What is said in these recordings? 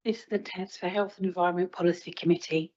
This is the test for Health and Environment Policy Committee.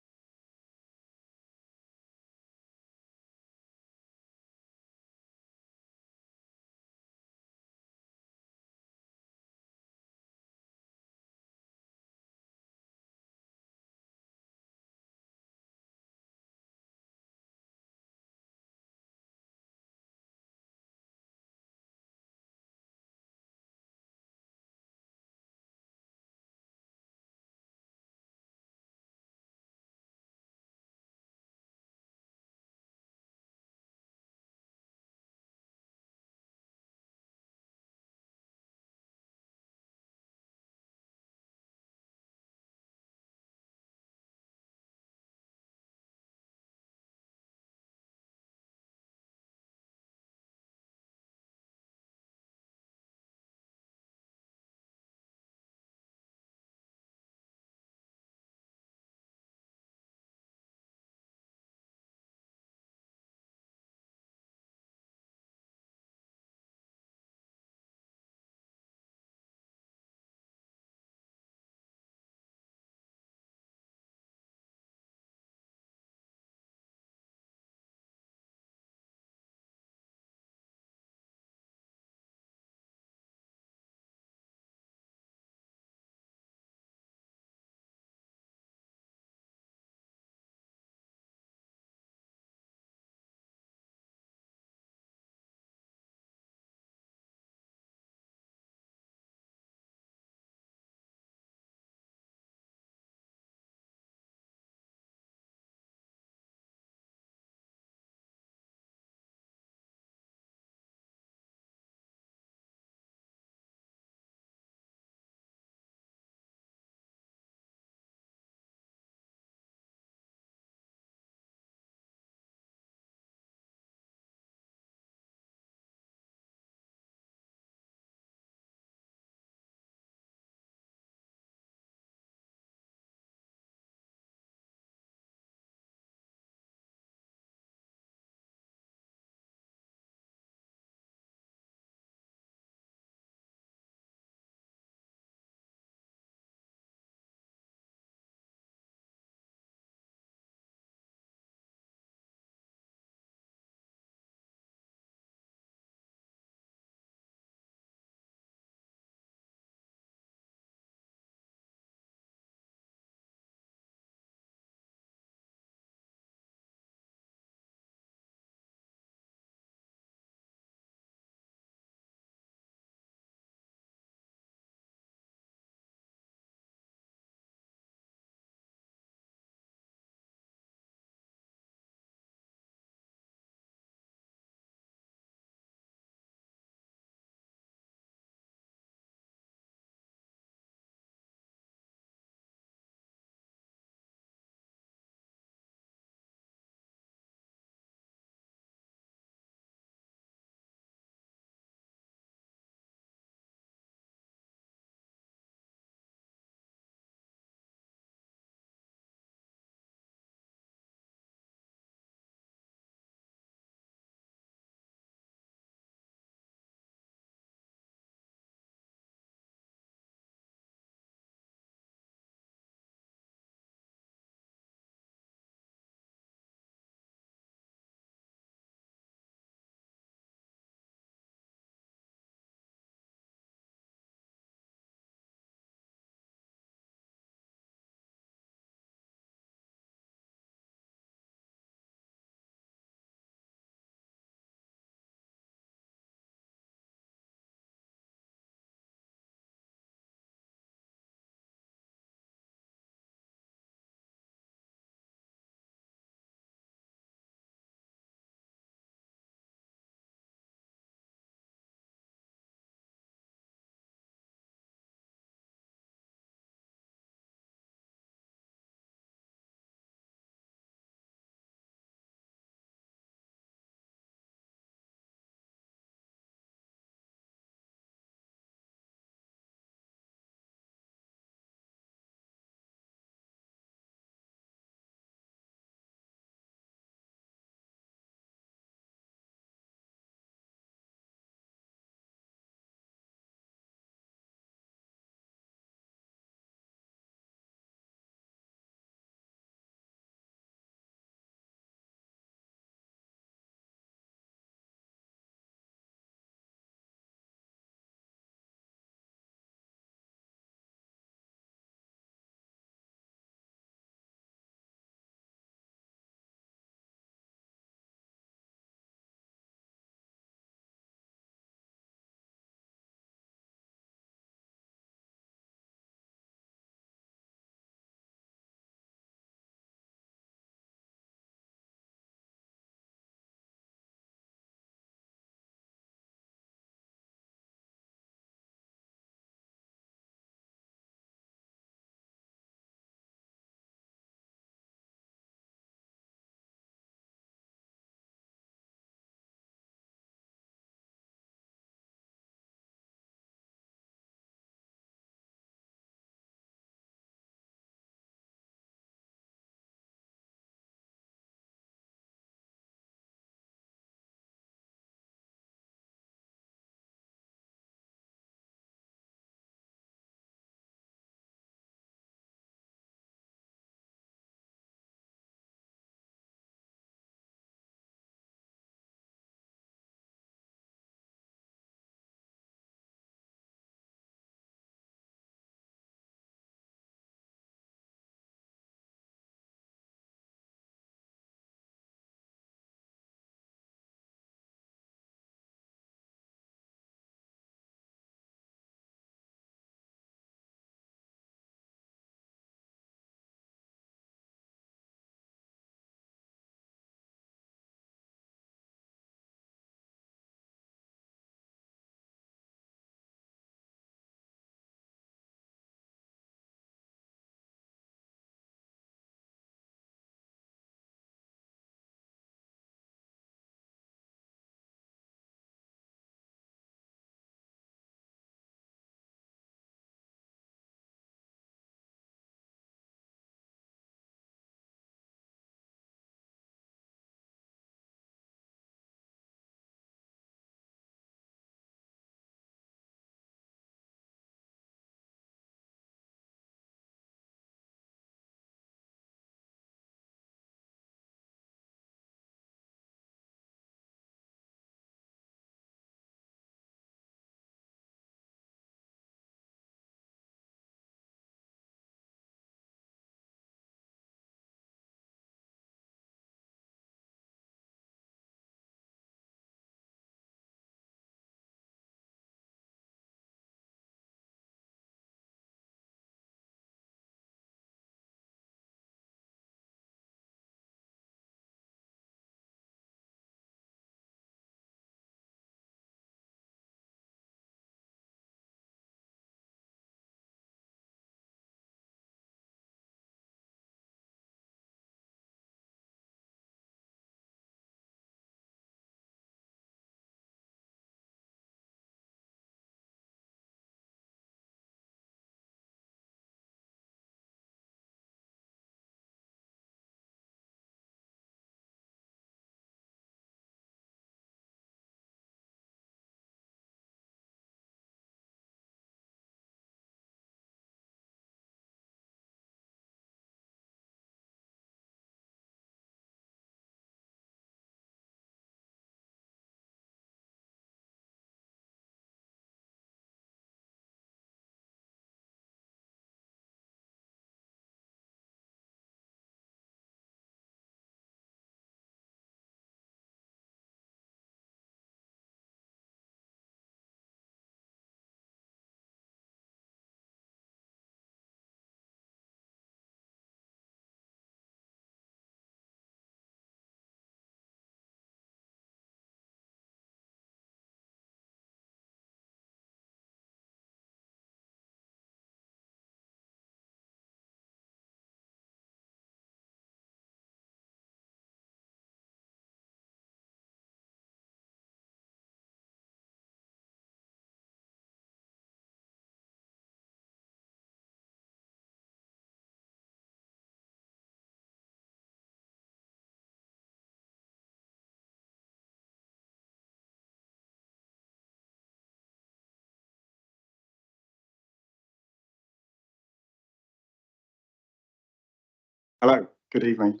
Hello, good evening.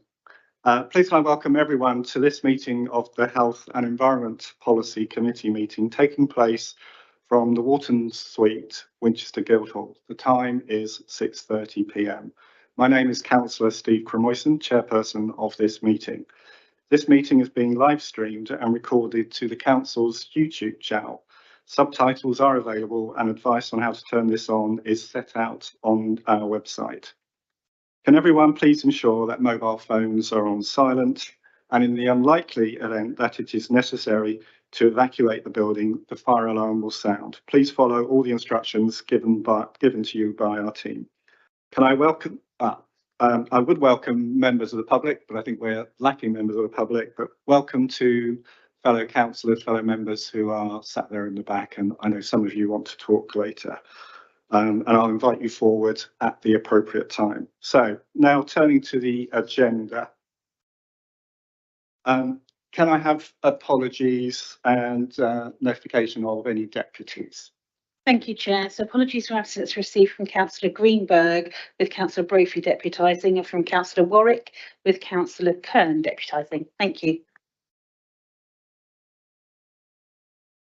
Please can I welcome everyone to this meeting of the Health and Environment Policy Committee meeting taking place from the Wharton Suite, Winchester Guildhall. The time is 6:30 p.m. My name is Councillor Steve Cremoyson, chairperson of this meeting. This meeting is being live streamed and recorded to the Council's YouTube channel. Subtitles are available and advice on how to turn this on is set out on our website. Can everyone please ensure that mobile phones are on silent, and in the unlikely event that it is necessary to evacuate the building, the fire alarm will sound. Please follow all the instructions given to you by our team. Can I welcome, I would welcome members of the public, but I think we're lacking members of the public, but welcome to fellow councillors, fellow members who are sat there in the back, and I know some of you want to talk later. And I'll invite you forward at the appropriate time. So now turning to the agenda. Can I have apologies and notification of any deputies? Thank you, Chair. So apologies for absence received from Councillor Greenberg with Councillor Brophy deputising and from Councillor Warwick with Councillor Kern deputising. Thank you.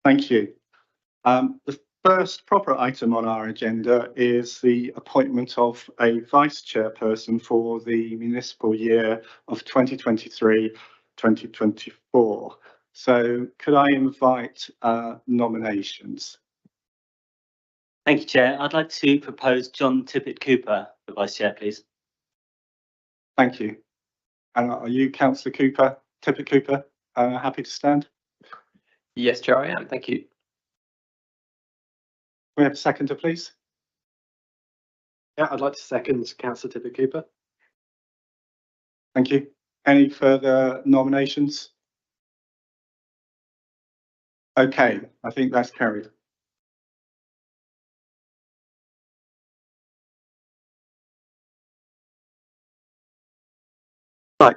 Thank you. The first proper item on our agenda is the appointment of a vice chairperson for the municipal year of 2023-2024. So could I invite nominations? Thank you, Chair. I'd like to propose John Tippett-Cooper for Vice Chair, please. Thank you. And are you, Councillor Tippett-Cooper, happy to stand? Yes, Chair, I am. Thank you. We have a seconder, please. Yeah, I'd like to second Councillor Tippett-Cooper. Thank you. Any further nominations? Okay, I think that's carried. Right,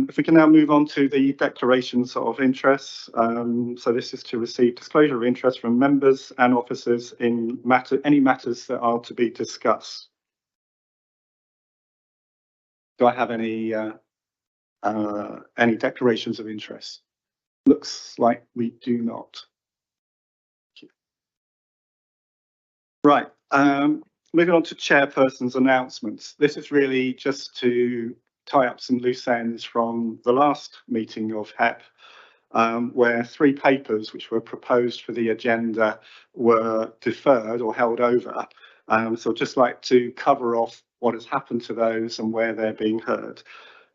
if we can now move on to the declarations of interest. So this is to receive disclosure of interest from members and officers in any matters that are to be discussed. Do I have any declarations of interest? Looks like we do not. Right, moving on to chairperson's announcements. This is really just to tie up some loose ends from the last meeting of HEP, where 3 papers which were proposed for the agenda were deferred or held over. So I'd just like to cover off what has happened to those and where they're being heard.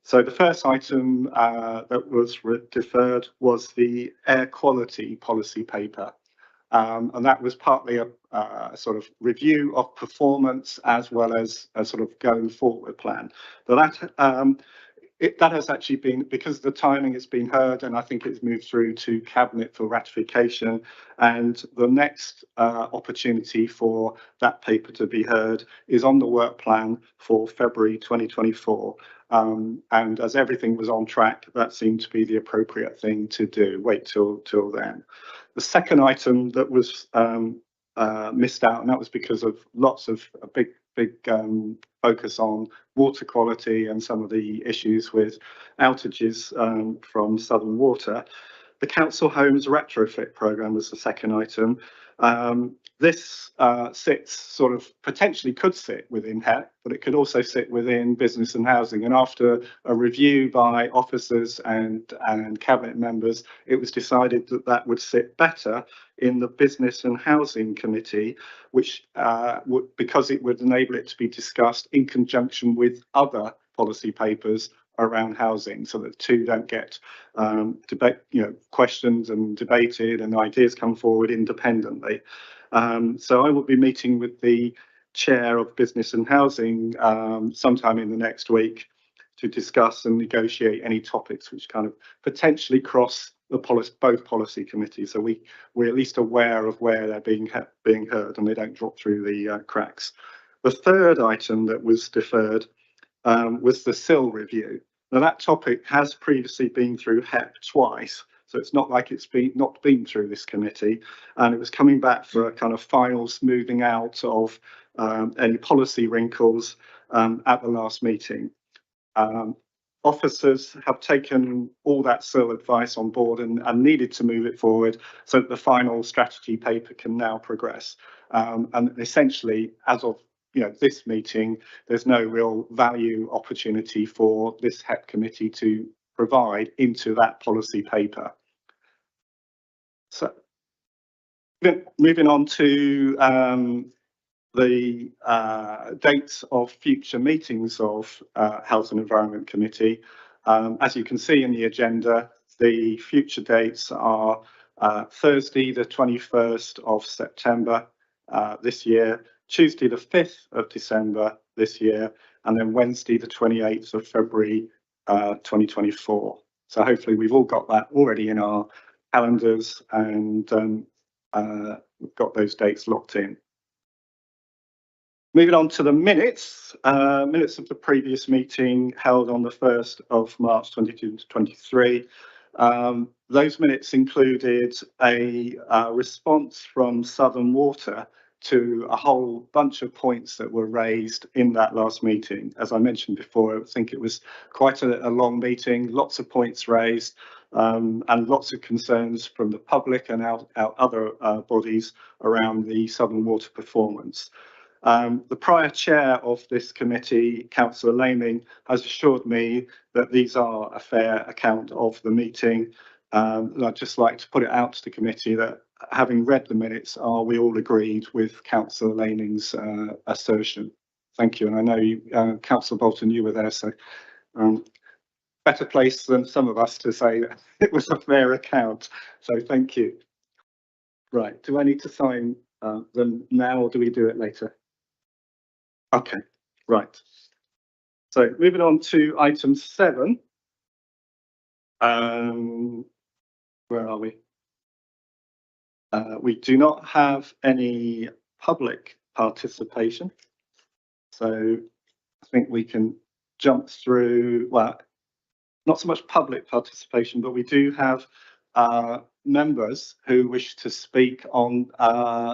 So the first item that was deferred was the air quality policy paper. And that was partly a sort of review of performance as well as a sort of going forward plan. But that has actually been, because the timing has been heard, and I think it's moved through to Cabinet for ratification. And the next opportunity for that paper to be heard is on the work plan for February 2024. And as everything was on track, that seemed to be the appropriate thing to do. Wait till then. The second item that was missed out, and that was because of lots of a big focus on water quality and some of the issues with outages from Southern Water. The council homes retrofit programme was the second item. This sits sort of potentially could sit within HEP, but it could also sit within business and housing. And after a review by officers and cabinet members, it was decided that that would sit better in the business and housing committee, which because it would enable it to be discussed in conjunction with other policy papers around housing, so that two don't get questioned and debated and ideas come forward independently. So I will be meeting with the chair of business and housing sometime in the next week to discuss and negotiate any topics which kind of potentially cross the both policy committees, so we're at least aware of where they're being heard and they don't drop through the cracks. The third item that was deferred was the SIL review. Now that topic has previously been through HEP twice, so it's not like it's not been through this committee, and it was coming back for a kind of final smoothing out of any policy wrinkles at the last meeting. Officers have taken all that SIL advice on board and needed to move it forward so that the final strategy paper can now progress. And essentially, as of this meeting, there's no real value opportunity for this HEP committee to provide into that policy paper. So moving on to the dates of future meetings of Health and Environment Committee. As you can see in the agenda, the future dates are Thursday the 21st of September this year, Tuesday the 5th of December this year, and then Wednesday the 28th of February 2024. So hopefully we've all got that already in our calendars and we've got those dates locked in. Moving on to the minutes of the previous meeting held on the 1st of March 2023. Those minutes included a response from Southern Water to a whole bunch of points that were raised in that last meeting. As I mentioned before, I think it was quite a long meeting, lots of points raised, and lots of concerns from the public and our other bodies around the Southern Water performance. The prior chair of this committee, Councillor Laming, has assured me that these are a fair account of the meeting. And I'd just like to put it out to the committee that, having read the minutes, we all agreed with Councillor Laming's assertion. Thank you. And I know you, Councillor Bolton, you were there, so better place than some of us to say that it was a fair account. So thank you. Right, do I need to sign them now or do we do it later? Okay, right. So moving on to item 7. Where are we? We do not have any public participation. So I think we can jump through, well, not so much public participation, but we do have members who wish to speak on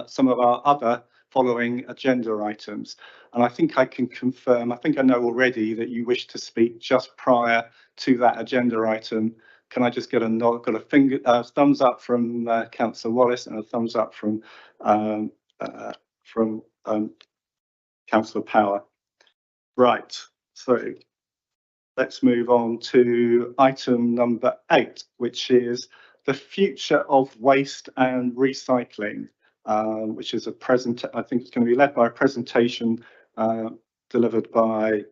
some of our other following agenda items. And I think I can confirm, I think I know already that you wish to speak just prior to that agenda item. Can I just get a nod, got a thumbs up from Councillor Wallace and a thumbs up from Councillor Power. Right, so let's move on to item number 8, which is the future of waste and recycling, which is a I think it's going to be led by a presentation delivered by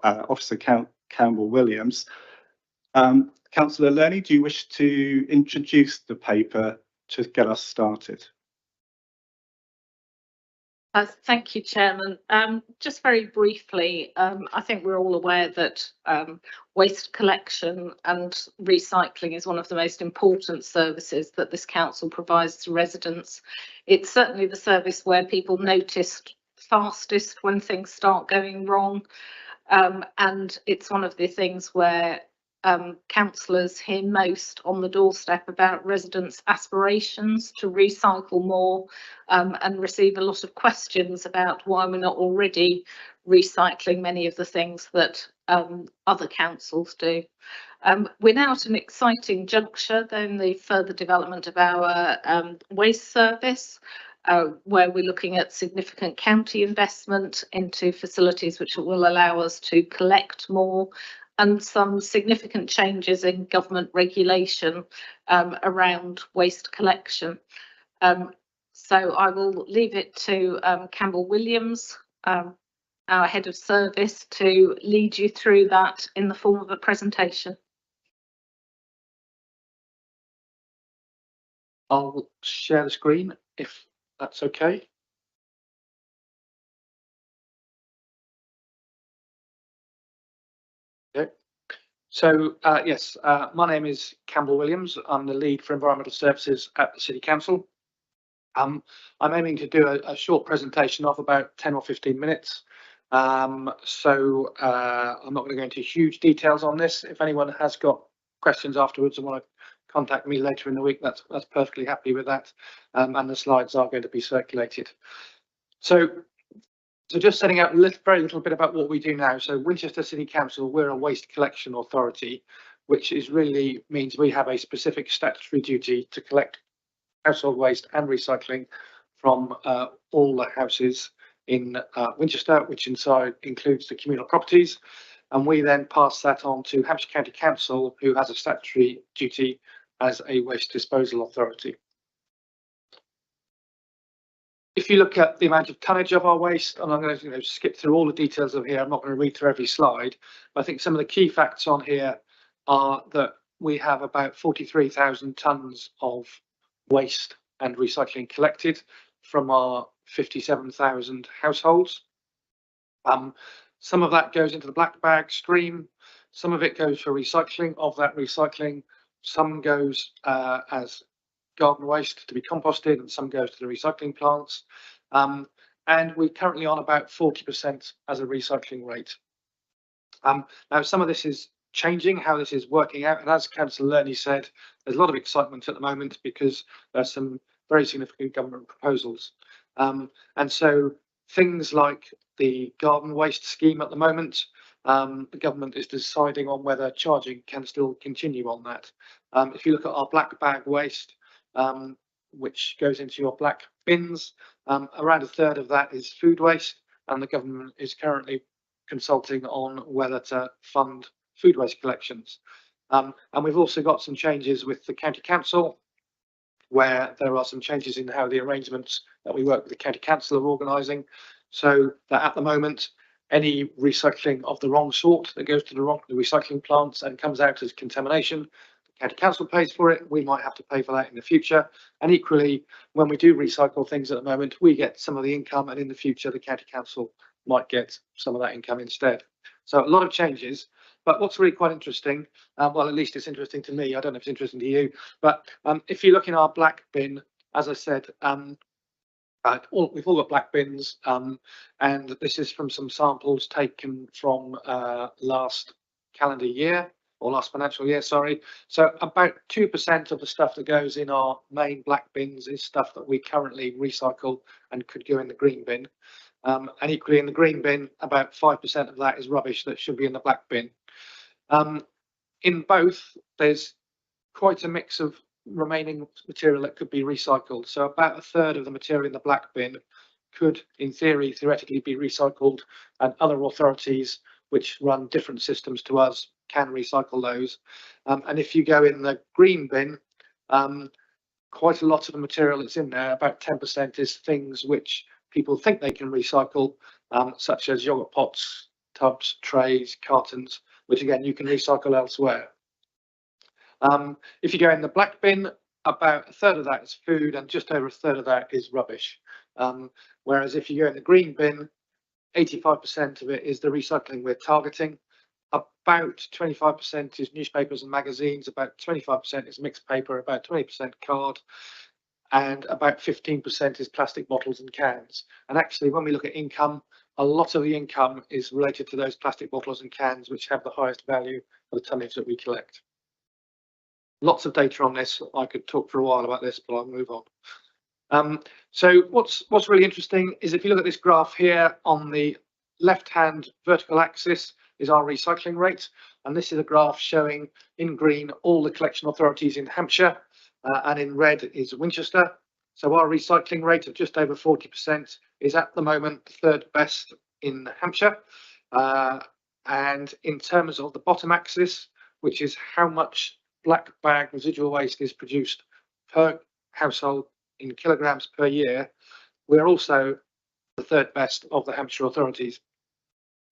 Officer Campbell Williams. Councillor Lerny, do you wish to introduce the paper to get us started? Thank you, Chairman. Just very briefly, I think we're all aware that waste collection and recycling is one of the most important services that this council provides to residents. It's certainly the service where people notice fastest when things start going wrong, and it's one of the things where councillors hear most on the doorstep about residents' aspirations to recycle more, and receive a lot of questions about why we're not already recycling many of the things that other councils do. We're now at an exciting juncture in the further development of our waste service, where we're looking at significant county investment into facilities which will allow us to collect more, and some significant changes in government regulation around waste collection. So I will leave it to Campbell Williams, our head of service, to lead you through that in the form of a presentation. I'll share the screen if that's okay. Okay. So yes, my name is Campbell Williams. I'm the lead for environmental services at the City Council. I'm aiming to do a short presentation of about 10 or 15 minutes. So I'm not going to go into huge details on this. If anyone has got questions afterwards and want to contact me later in the week, that's perfectly happy with that. And the slides are going to be circulated. So So just setting out very little bit about what we do now. So Winchester City Council, we're a waste collection authority, which is really means we have a specific statutory duty to collect household waste and recycling from all the houses in Winchester, which inside includes the communal properties. And we then pass that on to Hampshire County Council, who has a statutory duty as a waste disposal authority. If you look at the amount of tonnage of our waste, and I'm going to skip through all the details of here, I'm not going to read through every slide, but I think some of the key facts on here are that we have about 43,000 tonnes of waste and recycling collected from our 57,000 households. Some of that goes into the black bag stream, some of it goes for recycling. Of that recycling, some goes as garden waste to be composted, and some goes to the recycling plants. And we're currently on about 40% as a recycling rate. Now, some of this is changing, how this is working out, and as Councillor Lerney said, there's a lot of excitement at the moment because there's some very significant government proposals. And so things like the garden waste scheme at the moment, the government is deciding on whether charging can still continue on that. If you look at our black bag waste, which goes into your black bins, around a third of that is food waste, and the government is currently consulting on whether to fund food waste collections. And we've also got some changes with the county council, where there are some changes in how the arrangements that we work with the county council are organising, so that at the moment any recycling of the wrong sort that goes to the recycling plants and comes out as contamination, the county council pays for it. We might have to pay for that in the future, and equally when we do recycle things at the moment, we get some of the income, and in the future the county council might get some of that income instead. So a lot of changes. But what's really quite interesting, well, at least it's interesting to me, I don't know if it's interesting to you, but if you look in our black bin, as I said, we've all got black bins, and this is from some samples taken from last calendar year, or last financial year, sorry. So about 2% of the stuff that goes in our main black bins is stuff that we currently recycle and could go in the green bin. And equally in the green bin, about 5% of that is rubbish that should be in the black bin. In both, there's quite a mix of remaining material that could be recycled. So about a third of the material in the black bin could, in theory, theoretically be recycled, and other authorities which run different systems to us can recycle those. And if you go in the green bin, quite a lot of the material that's in there, about 10%, is things which people think they can recycle, such as yogurt pots, tubs, trays, cartons, which again you can recycle elsewhere. If you go in the black bin, about a third of that is food, and just over a third of that is rubbish. Whereas if you go in the green bin, 85% of it is the recycling we're targeting. About 25% is newspapers and magazines, about 25% is mixed paper, about 20% card, and about 15% is plastic bottles and cans. And actually, when we look at income, a lot of the income is related to those plastic bottles and cans, which have the highest value for the tonnage that we collect. Lots of data on this. I could talk for a while about this, but I'll move on. So what's really interesting is if you look at this graph here, on the left-hand vertical axis is our recycling rate, and this is a graph showing in green all the collection authorities in Hampshire, and in red is Winchester. So our recycling rate of just over 40% is at the moment the third best in Hampshire. And in terms of the bottom axis, which is how much black bag residual waste is produced per household in kilograms per year, we're also the third best of the Hampshire authorities,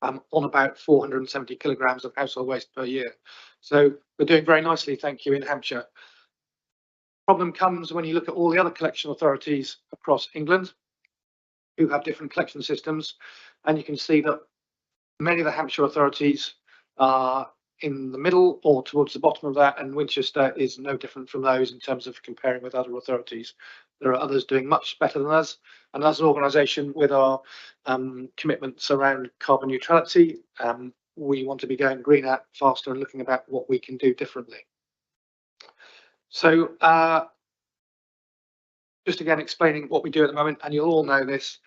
on about 470 kilograms of household waste per year. So we're doing very nicely, thank you, in Hampshire. Problem comes when you look at all the other collection authorities across England who have different collection systems, and you can see that many of the Hampshire authorities are in the middle or towards the bottom of that, and Winchester is no different from those in terms of comparing with other authorities. There are others doing much better than us, and as an organisation with our commitments around carbon neutrality, we want to be going greener faster and looking about what we can do differently. So just again explaining what we do at the moment, and you'll all know this,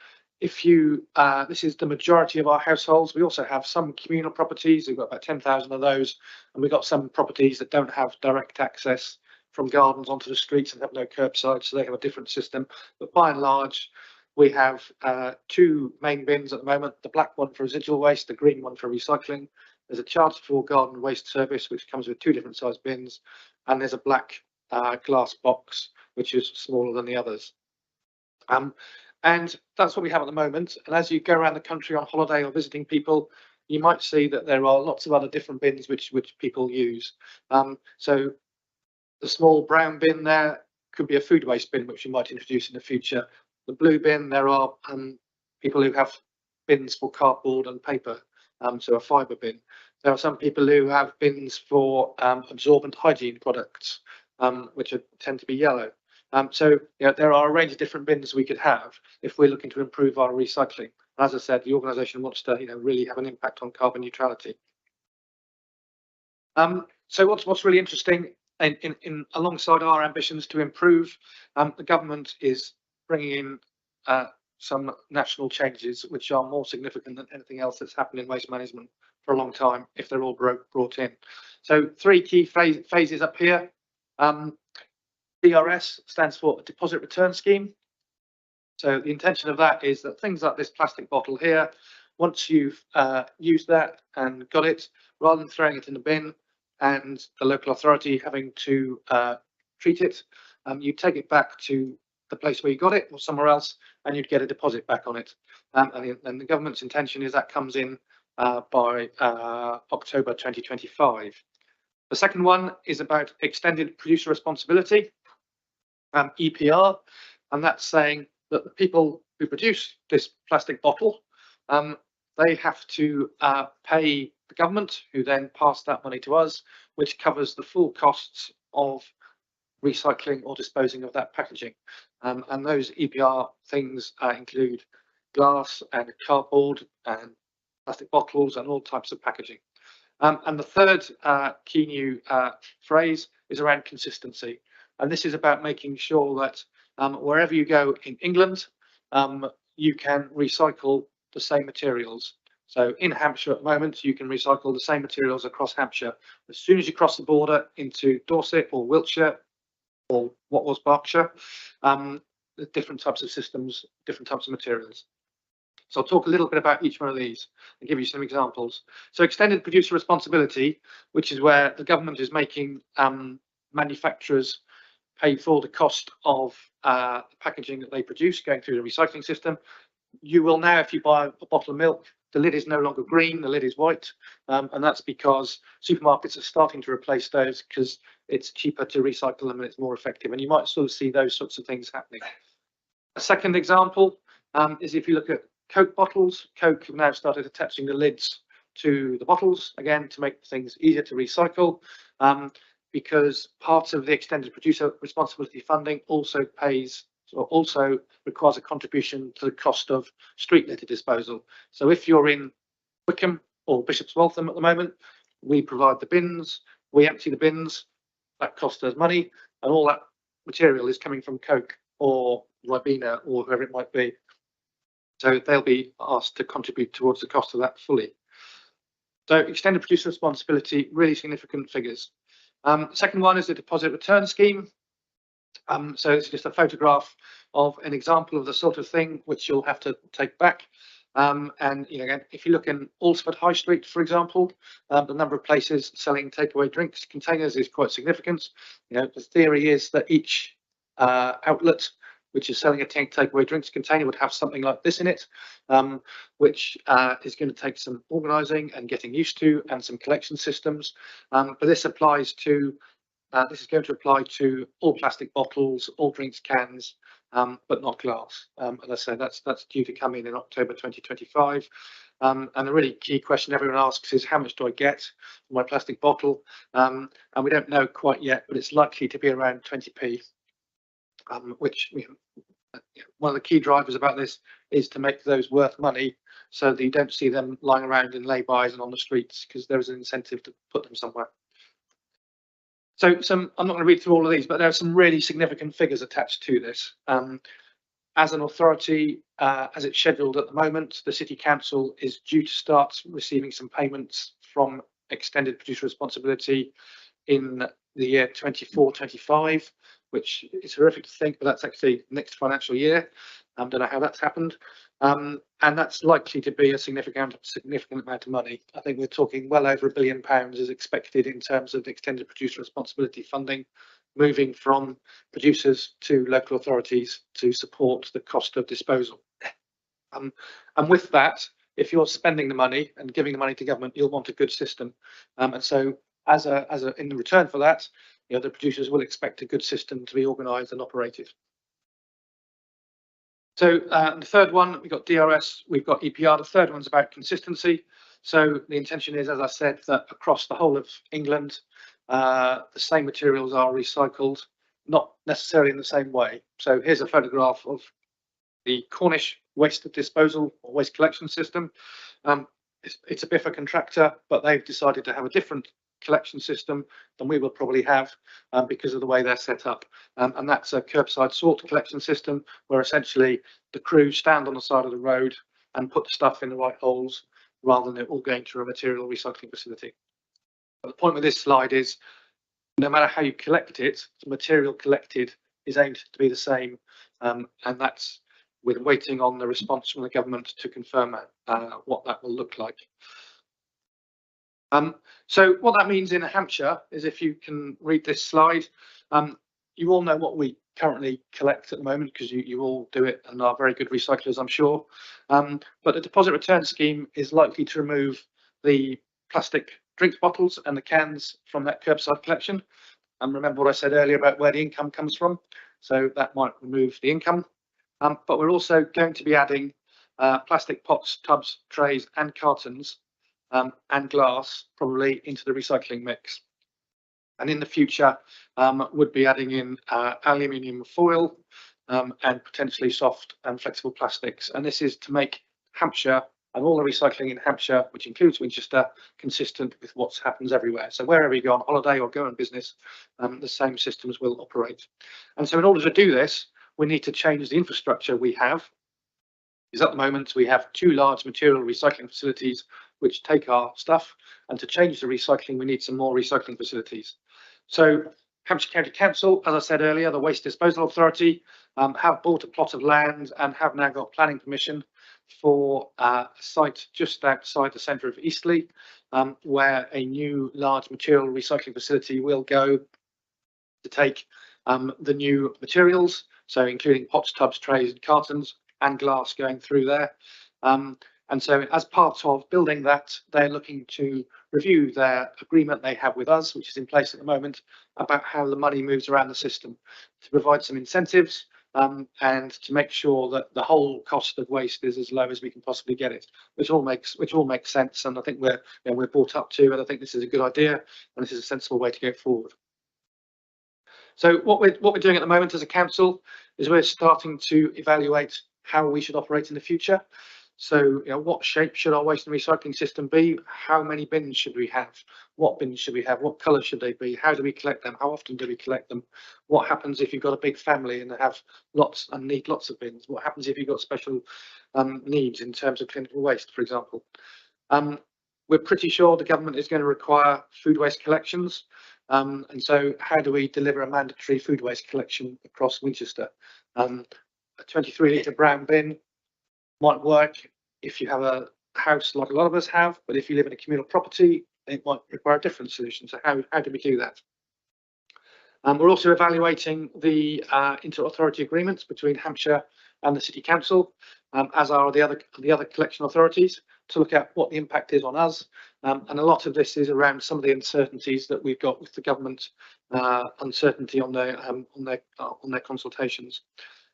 if you, this is the majority of our households. We also have some communal properties. We've got about 10,000 of those, and we've got some properties that don't have direct access from gardens onto the streets and have no curbside, so they have a different system. But by and large, we have two main bins at the moment: the black one for residual waste, the green one for recycling. There's a charge for garden waste service, which comes with two different size bins, and there's a black glass box, which is smaller than the others. And that's what we have at the moment. And as you go around the country on holiday or visiting people, you might see that there are lots of other different bins which people use. So the small brown bin there could be a food waste bin, which you might introduce in the future. The blue bin, there are people who have bins for cardboard and paper, so a fibre bin. There are some people who have bins for absorbent hygiene products, which tend to be yellow. So there are a range of different bins we could have if we're looking to improve our recycling. As I said, the organisation wants to really have an impact on carbon neutrality. So what's really interesting in alongside our ambitions to improve, the government is bringing in some national changes which are more significant than anything else that's happened in waste management for a long time, if they're all brought in. So three key phases up here. DRS stands for Deposit Return Scheme. So the intention of that is that things like this plastic bottle here, once you've used that and got it, rather than throwing it in the bin and the local authority having to treat it, you take it back to the place where you got it or somewhere else, and you'd get a deposit back on it. And the government's intention is that comes in by October 2025. The second one is about extended producer responsibility, EPR, and that's saying that the people who produce this plastic bottle, they have to pay the government, who then pass that money to us, which covers the full costs of recycling or disposing of that packaging. And those EPR things include glass and cardboard and plastic bottles and all types of packaging. And the third key new phrase is around consistency. And this is about making sure that wherever you go in England, you can recycle the same materials. So in Hampshire at the moment, you can recycle the same materials across Hampshire. As soon as you cross the border into Dorset or Wiltshire, or what was Berkshire, different types of systems, different types of materials. So I'll talk a little bit about each one of these and give you some examples. So extended producer responsibility, which is where the government is making manufacturers pay for the cost of the packaging that they produce going through the recycling system. You will now, if you buy a bottle of milk, the lid is no longer green, the lid is white, and that's because supermarkets are starting to replace those because it's cheaper to recycle them and it's more effective, and you might sort of see those sorts of things happening. A second example is if you look at Coke bottles. Coke have now started attaching the lids to the bottles, again, to make things easier to recycle, because part of the extended producer responsibility funding also requires a contribution to the cost of street litter disposal. So if you're in Wickham or Bishop's Waltham at the moment, we provide the bins, we empty the bins, that costs us money, and all that material is coming from Coke or Ribena or whoever it might be. So they'll be asked to contribute towards the cost of that fully. So extended producer responsibility, really significant figures. Second one is the deposit return scheme. So it's just a photograph of an example of the sort of thing which you'll have to take back. And if you look in Alresford High Street, for example, the number of places selling takeaway drinks containers is quite significant. The theory is that each outlet which is selling a takeaway drinks container would have something like this in it, which is going to take some organising and getting used to, and some collection systems. But this applies to this is going to apply to all plastic bottles, all drinks cans, but not glass. As I said, that's due to come in October 2025. And the really key question everyone asks is, how much do I get for my plastic bottle? And we don't know quite yet, but it's likely to be around 20p. Which one of the key drivers about this is to make those worth money, so that you don't see them lying around in lay-bys and on the streets, because there is an incentive to put them somewhere. So I'm not going to read through all of these, but there are some really significant figures attached to this. As an authority, as it's scheduled at the moment, the City Council is due to start receiving some payments from extended producer responsibility in the year 24-25, which is horrific to think, but that's actually next financial year. Don't know how that's happened. And that's likely to be a significant amount of money. I think we're talking well over £1 billion is expected in terms of extended producer responsibility funding, moving from producers to local authorities to support the cost of disposal. And with that, if you're spending the money and giving the money to government, you'll want a good system. And so as in return for that, you know, the producers will expect a good system to be organised and operated. So the third one, we've got DRS, we've got EPR. The third one's about consistency. So the intention is, as I said, that across the whole of England, the same materials are recycled, not necessarily in the same way. So here's a photograph of the Cornish waste disposal or waste collection system. It's a Biffa contractor, but they've decided to have a different collection system than we will probably have because of the way they're set up. And that's a curbside sort collection system where essentially the crew stand on the side of the road and put the stuff in the right holes rather than it all going to a material recycling facility. But the point with this slide is no matter how you collect it, the material collected is aimed to be the same, and that's with waiting on the response from the government to confirm what that will look like. So what that means in Hampshire is, if you can read this slide, you all know what we currently collect at the moment because you all do it and are very good recyclers, I'm sure. But the deposit return scheme is likely to remove the plastic drink bottles and the cans from that curbside collection. And remember what I said earlier about where the income comes from. So that might remove the income. But we're also going to be adding plastic pots, tubs, trays and cartons and glass probably into the recycling mix. And in the future, would be adding in aluminium foil and potentially soft and flexible plastics. And this is to make Hampshire and all the recycling in Hampshire, which includes Winchester, consistent with what happens everywhere. So wherever you go on holiday or go on business, the same systems will operate. And so in order to do this, we need to change the infrastructure we have. Because at the moment we have 2 large material recycling facilities which take our stuff, and to change the recycling we need some more recycling facilities. So Hampshire County Council, as I said earlier, the Waste Disposal Authority, have bought a plot of land and have now got planning permission for a site just outside the centre of Eastleigh, where a new large material recycling facility will go to take the new materials, so including pots, tubs, trays and cartons and glass going through there. And so as part of building that, they're looking to review their agreement they have with us, which is in place at the moment, about how the money moves around the system, to provide some incentives and to make sure that the whole cost of waste is as low as we can possibly get it, which all makes sense. And I think we're brought up to, and I think this is a good idea, and this is a sensible way to go forward. So what we're doing at the moment as a council is we're starting to evaluate how we should operate in the future. So, what shape should our waste and recycling system be? How many bins should we have? What bins should we have? What colour should they be? How do we collect them? How often do we collect them? What happens if you've got a big family and they have lots and need lots of bins? What happens if you've got special needs in terms of clinical waste, for example? We're pretty sure the government is going to require food waste collections. And so how do we deliver a mandatory food waste collection across Winchester? A 23-litre brown bin might work if you have a house like a lot of us have, but if you live in a communal property, it might require a different solution. So how do we do that? We're also evaluating the inter-authority agreements between Hampshire and the City Council, as are the other collection authorities, to look at what the impact is on us. And a lot of this is around some of the uncertainties that we've got with the government, uncertainty on their consultations.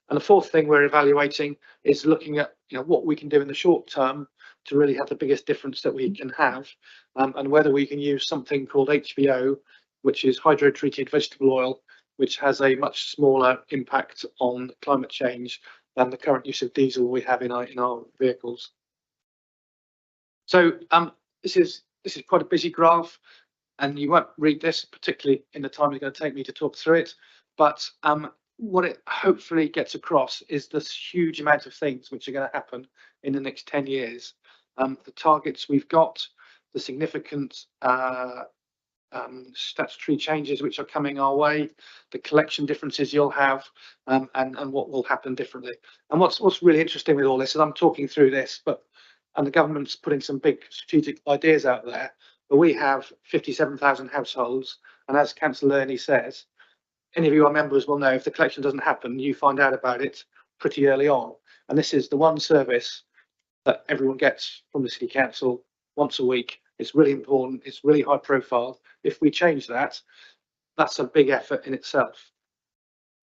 And the fourth thing we're evaluating is looking at what we can do in the short term to really have the biggest difference that we can have, and whether we can use something called HVO, which is hydro-treated vegetable oil, which has a much smaller impact on climate change than the current use of diesel we have in our vehicles. So this is quite a busy graph, and you won't read this particularly in the time it's going to take me to talk through it, but what it hopefully gets across is this huge amount of things which are going to happen in the next 10 years. The targets we've got, the significant statutory changes which are coming our way, the collection differences you'll have, and what will happen differently. And what's really interesting with all this, and I'm talking through this, and the government's putting some big strategic ideas out there, but we have 57,000 households, and as Councillor Learney says, any of your members will know if the collection doesn't happen, you find out about it pretty early on. And this is the one service that everyone gets from the City Council once a week. It's really important, it's really high profile. If we change that, that's a big effort in itself.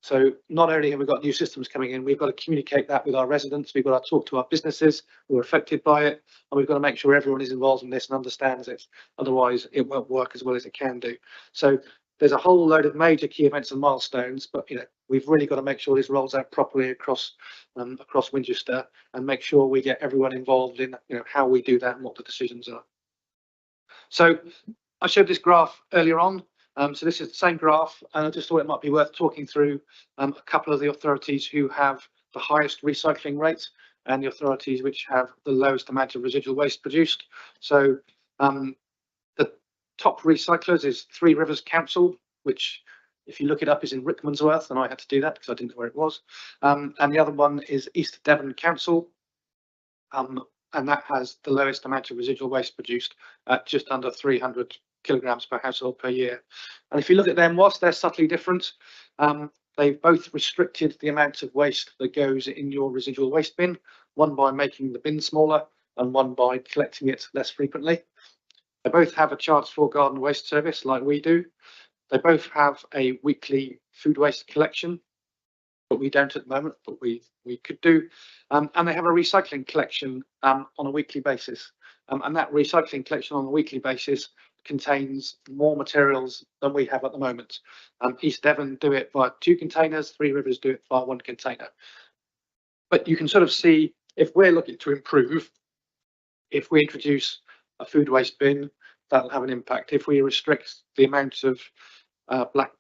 So not only have we got new systems coming in, we've got to communicate that with our residents, we've got to talk to our businesses who are affected by it, and we've got to make sure everyone is involved in this and understands it. Otherwise, it won't work as well as it can do. So there's a whole load of major key events and milestones, but we've really got to make sure this rolls out properly across Winchester, and make sure we get everyone involved in how we do that and what the decisions are. So I showed this graph earlier on. So this is the same graph, and I just thought it might be worth talking through a couple of the authorities who have the highest recycling rate and the authorities which have the lowest amount of residual waste produced. So the top recyclers is Three Rivers Council, which, if you look it up, is in Rickmansworth, and I had to do that because I didn't know where it was. And the other one is East Devon Council, and that has the lowest amount of residual waste produced at just under 300 kilograms per household per year. And if you look at them, whilst they're subtly different, they've both restricted the amount of waste that goes in your residual waste bin, one by making the bin smaller and one by collecting it less frequently. They both have a charged for garden waste service like we do. They both have a weekly food waste collection, but we don't at the moment, but we could do. And they have a recycling collection on a weekly basis. And that recycling collection on a weekly basis contains more materials than we have at the moment. East Devon do it via 2 containers, Three Rivers do it via 1 container. But you can sort of see, if we're looking to improve, if we introduce a food waste bin, that'll have an impact. If we restrict the amount of black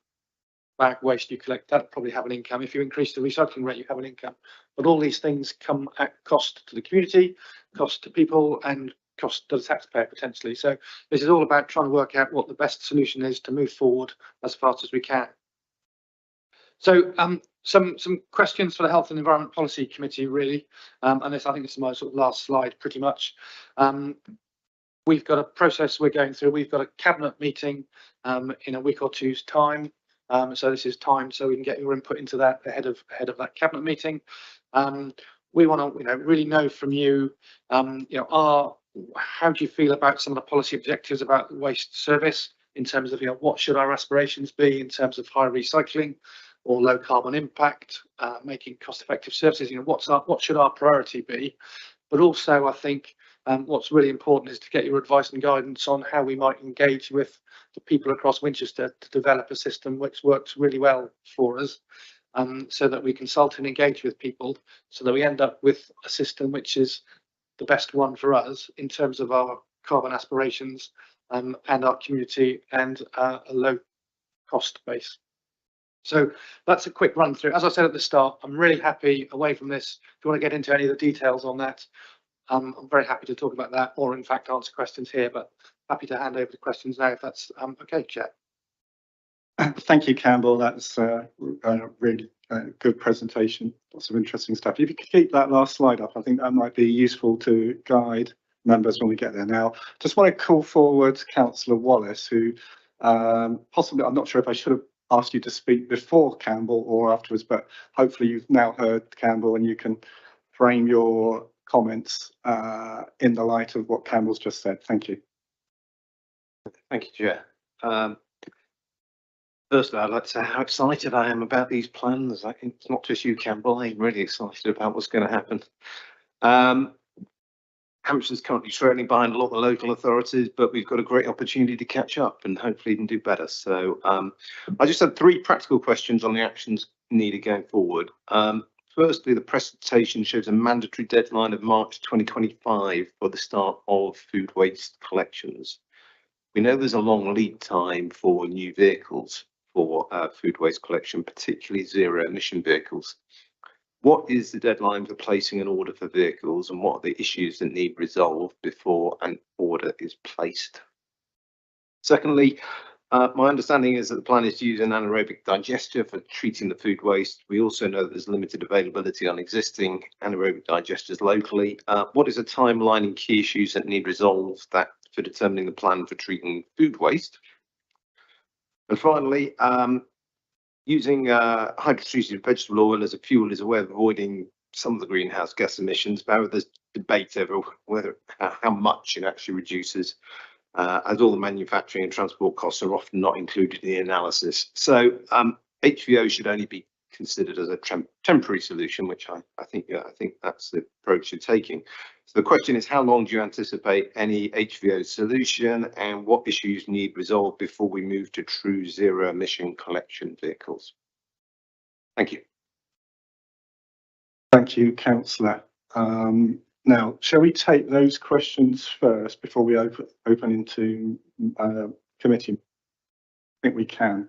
bag waste you collect, that'll probably have an income. If you increase the recycling rate, you have an income. But all these things come at cost to the community, cost to people, and cost to the taxpayer potentially. So this is all about trying to work out what the best solution is to move forward as fast as we can. So some questions for the Health and Environment Policy Committee, really, and this, I think, this is my sort of last slide pretty much. We've got a process we're going through. We've got a cabinet meeting in a week or two's time. So this is time so we can get your input into that ahead of that cabinet meeting. We want to really know from you, how do you feel about some of the policy objectives about the waste service, in terms of what should our aspirations be in terms of high recycling or low carbon impact, making cost-effective services. What should our priority be? But also, I think what's really important is to get your advice and guidance on how we might engage with the people across Winchester to develop a system which works really well for us, so that we consult and engage with people, so that we end up with a system which is the best one for us in terms of our carbon aspirations and our community, and a low cost base. So that's a quick run through. As I said at the start, I'm really happy away from this. If you want to get into any of the details on that, I'm very happy to talk about that, or in fact answer questions here, but happy to hand over the questions now if that's okay, Chair. Thank you, Campbell. That's a really good presentation. Lots of interesting stuff. If you could keep that last slide up, I think that might be useful to guide members when we get there. Now, just want to call forward Councillor Wallace, who possibly, I'm not sure if I should have asked you to speak before Campbell or afterwards, but hopefully you've now heard Campbell and you can frame your comments in the light of what Campbell's just said. Thank you. Thank you, Chair. Firstly, I'd like to say how excited I am about these plans. It's not just you, Campbell. I'm really excited about what's going to happen. Hampshire's currently trailing behind a lot of the local authorities, but we've got a great opportunity to catch up and hopefully even do better. So I just had 3 practical questions on the actions needed going forward. Firstly, the presentation shows a mandatory deadline of March 2025 for the start of food waste collections. We know there's a long lead time for new vehicles for food waste collection, particularly zero emission vehicles. What is the deadline for placing an order for vehicles, and what are the issues that need resolved before an order is placed? Secondly, my understanding is that the plan is to use an anaerobic digester for treating the food waste. We also know that there's limited availability on existing anaerobic digesters locally. What is the timeline and key issues that need resolved for determining the plan for treating food waste? And finally, using hydrotreated vegetable oil as a fuel is a way of avoiding some of the greenhouse gas emissions. However, there's debate over how much it actually reduces, as all the manufacturing and transport costs are often not included in the analysis. So HVO should only be considered as a temporary solution, which I think that's the approach you're taking. So the question is, how long do you anticipate any HVO solution, and what issues need resolved before we move to true zero emission collection vehicles? Thank you. Thank you, Councillor. Now, shall we take those questions first before we open into committee? I think we can.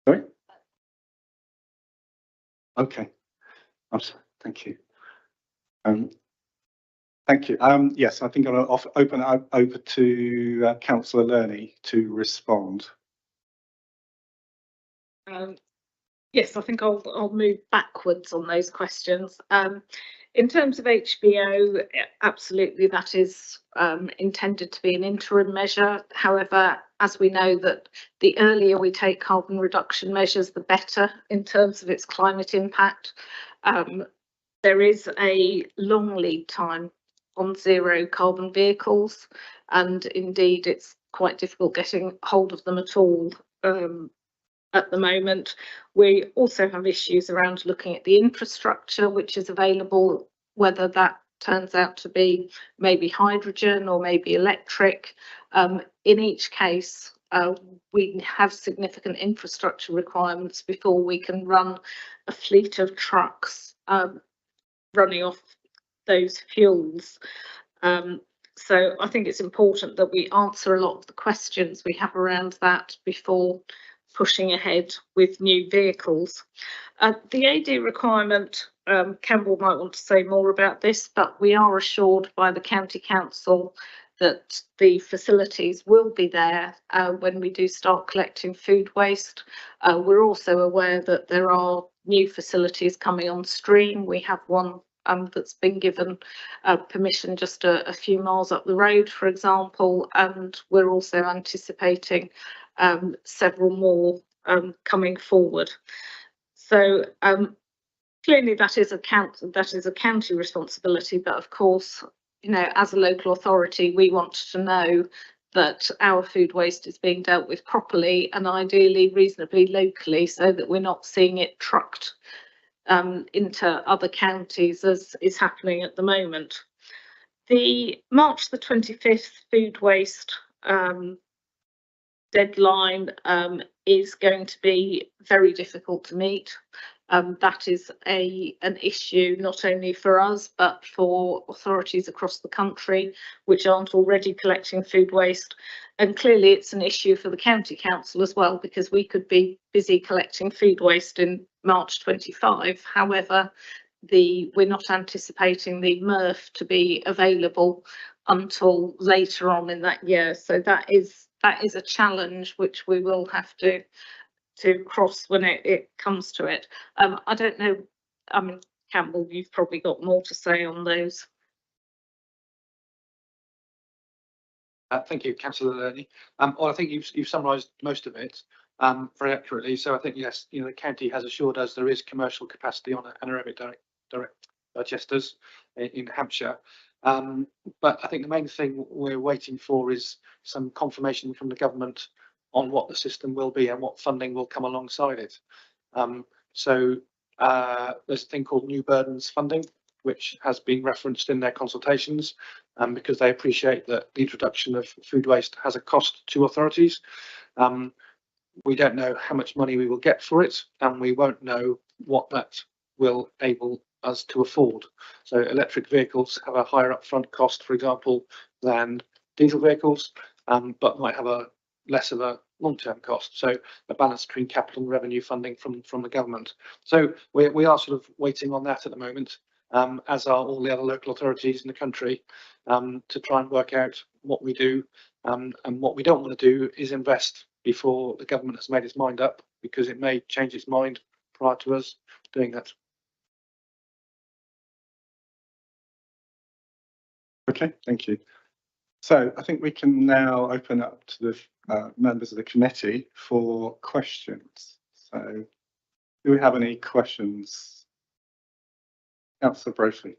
Sorry? Okay. I'm sorry. Thank you. Thank you. Yes, I think I'll open it over to Councillor Lerney to respond. Yes, I think I'll move backwards on those questions. In terms of HVO, absolutely that is intended to be an interim measure. However, as we know that the earlier we take carbon reduction measures, the better in terms of its climate impact. There is a long lead time on zero carbon vehicles, and indeed it's quite difficult getting hold of them at all at the moment. We also have issues around looking at the infrastructure which is available, whether that turns out to be maybe hydrogen or maybe electric. In each case, we have significant infrastructure requirements before we can run a fleet of trucks running off those fuels. So I think it's important that we answer a lot of the questions we have around that before pushing ahead with new vehicles. The AD requirement, Campbell might want to say more about this, but we are assured by the County Council that the facilities will be there when we do start collecting food waste. We're also aware that there are new facilities coming on stream. We have one that's been given permission just a few miles up the road, for example, and we're also anticipating several more coming forward. So clearly that is a county responsibility, but of course, you know, as a local authority, we want to know that our food waste is being dealt with properly and ideally reasonably locally, so that we're not seeing it trucked into other counties as is happening at the moment. The March the 25th food waste deadline is going to be very difficult to meet. That is an issue not only for us but for authorities across the country which aren't already collecting food waste, and clearly it's an issue for the County Council as well, because we could be busy collecting food waste in March 25. However, we're not anticipating the MRF to be available until later on in that year, so that is a challenge which we will have to cross when it comes to it. I don't know, I mean, Campbell, you've probably got more to say on those. Thank you, Councillor Lerney. Well, I think you've summarised most of it very accurately. So I think, yes, you know, the county has assured us there is commercial capacity on anaerobic direct digesters in Hampshire. But I think the main thing we're waiting for is some confirmation from the government on what the system will be and what funding will come alongside it. So there's a thing called New Burdens funding, which has been referenced in their consultations, because they appreciate that the introduction of food waste has a cost to authorities. We don't know how much money we will get for it, and we won't know what that will enable us to afford. So electric vehicles have a higher upfront cost, for example, than diesel vehicles, but might have a less of a long-term cost. So a balance between capital and revenue funding from the government. So we are sort of waiting on that at the moment, as are all the other local authorities in the country, to try and work out what we do. And what we don't want to do is invest before the government has made its mind up, because it may change its mind prior to us doing that. Okay, thank you. So I think we can now open up to the members of the committee for questions. So do we have any questions? Councillor Brophy.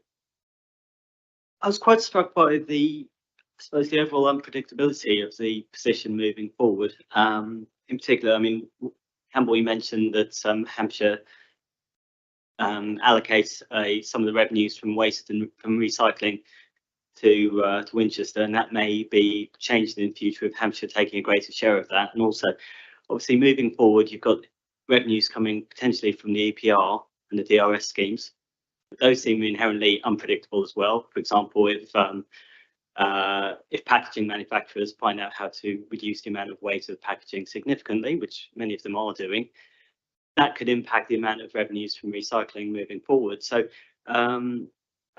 I was quite struck by the, I suppose, the overall unpredictability of the position moving forward. In particular, I mean, Campbell, you mentioned that Hampshire allocates some of the revenues from waste and from recycling to Winchester, and that may be changed in the future with Hampshire taking a greater share of that. And also, obviously, moving forward, you've got revenues coming potentially from the EPR and the DRS schemes. But those seem inherently unpredictable as well. For example, if packaging manufacturers find out how to reduce the amount of weight of packaging significantly, which many of them are doing, that could impact the amount of revenues from recycling moving forward. So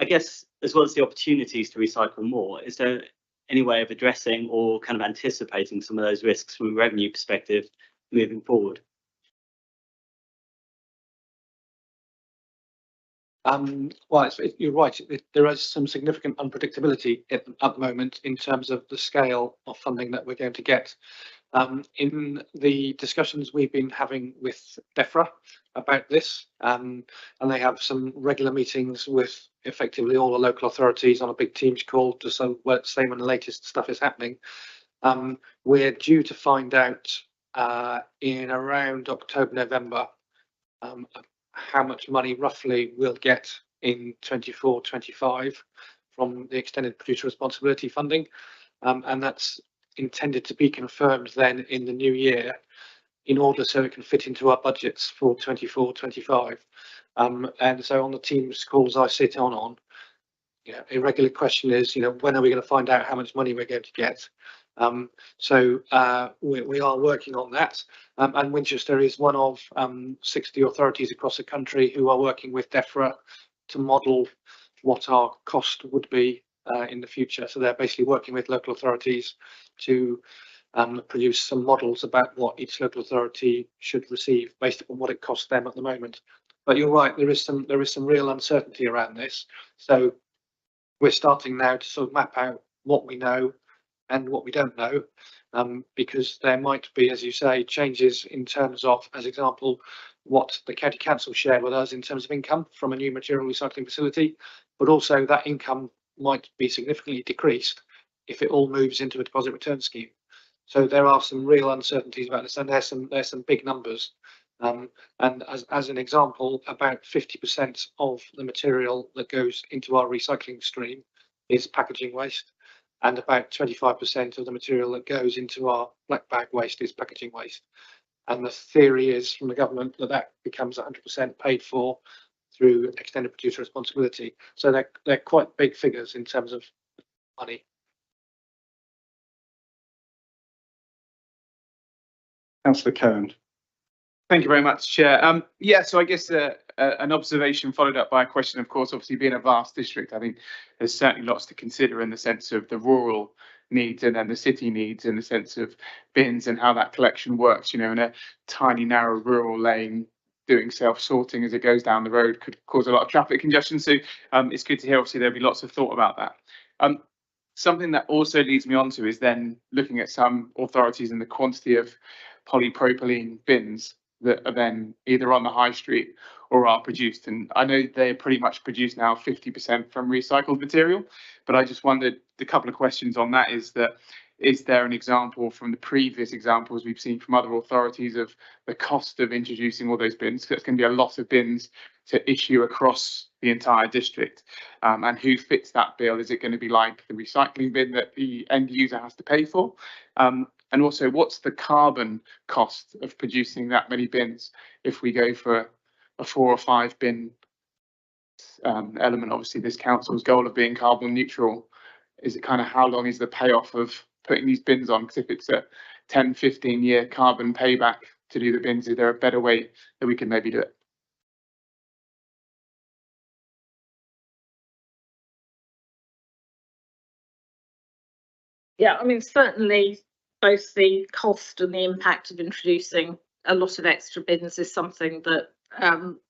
I guess, as well as the opportunities to recycle more, is there any way of addressing or kind of anticipating some of those risks from a revenue perspective moving forward? Well, you're right. There is some significant unpredictability at the moment in terms of the scale of funding that we're going to get. In the discussions we've been having with DEFRA about this, and they have some regular meetings with effectively all the local authorities on a big Teams call to say when the latest stuff is happening. We're due to find out in around October, November, how much money roughly we'll get in 24-25 from the extended producer responsibility funding, and that's intended to be confirmed then in the new year, in order so it can fit into our budgets for 24-25. And so on the Teams calls I sit on, a regular question is, when are we going to find out how much money we're going to get? So we are working on that, and Winchester is one of 60 authorities across the country who are working with DEFRA to model what our cost would be in the future. So they're basically working with local authorities to produce some models about what each local authority should receive based upon what it costs them at the moment. But you're right, there is some real uncertainty around this. So we're starting now to sort of map out what we know and what we don't know, because there might be, as you say, changes in terms of, as example, what the county council share with us in terms of income from a new material recycling facility, but also that income might be significantly decreased if it all moves into a deposit return scheme. So there are some real uncertainties about this, and there's some big numbers. And as an example, about 50% of the material that goes into our recycling stream is packaging waste, and about 25% of the material that goes into our black bag waste is packaging waste. And the theory is from the government that becomes 100% paid for through extended producer responsibility. So they're quite big figures in terms of money. Councillor Kern. Thank you very much, Chair. Yeah, so I guess an observation followed up by a question. Of course, obviously being a vast district, I think there's certainly lots to consider in the sense of the rural needs and then the city needs in the sense of bins and how that collection works. In a tiny, narrow rural lane, doing self-sorting as it goes down the road could cause a lot of traffic congestion. So it's good to hear, obviously, there'll be lots of thought about that. Something that also leads me on to is then looking at some authorities and the quantity of polypropylene bins that are then either on the high street or are produced. And I know they're pretty much produced now 50% from recycled material, but I just wondered, the couple of questions on that is there an example from the previous examples we've seen from other authorities of the cost of introducing all those bins? Because it's going to be a lot of bins to issue across the entire district. And who fits that bill? Is it going to be like the recycling bin that the end user has to pay for? And also, what's the carbon cost of producing that many bins if we go for a 4 or 5 bin element? Obviously, this council's goal of being carbon neutral, is it kind of how long is the payoff of putting these bins on? Because if it's a 10, 15-year carbon payback to do the bins? Is there a better way that we can maybe do it? Yeah, I mean, certainly both the cost and the impact of introducing a lot of extra bins is something that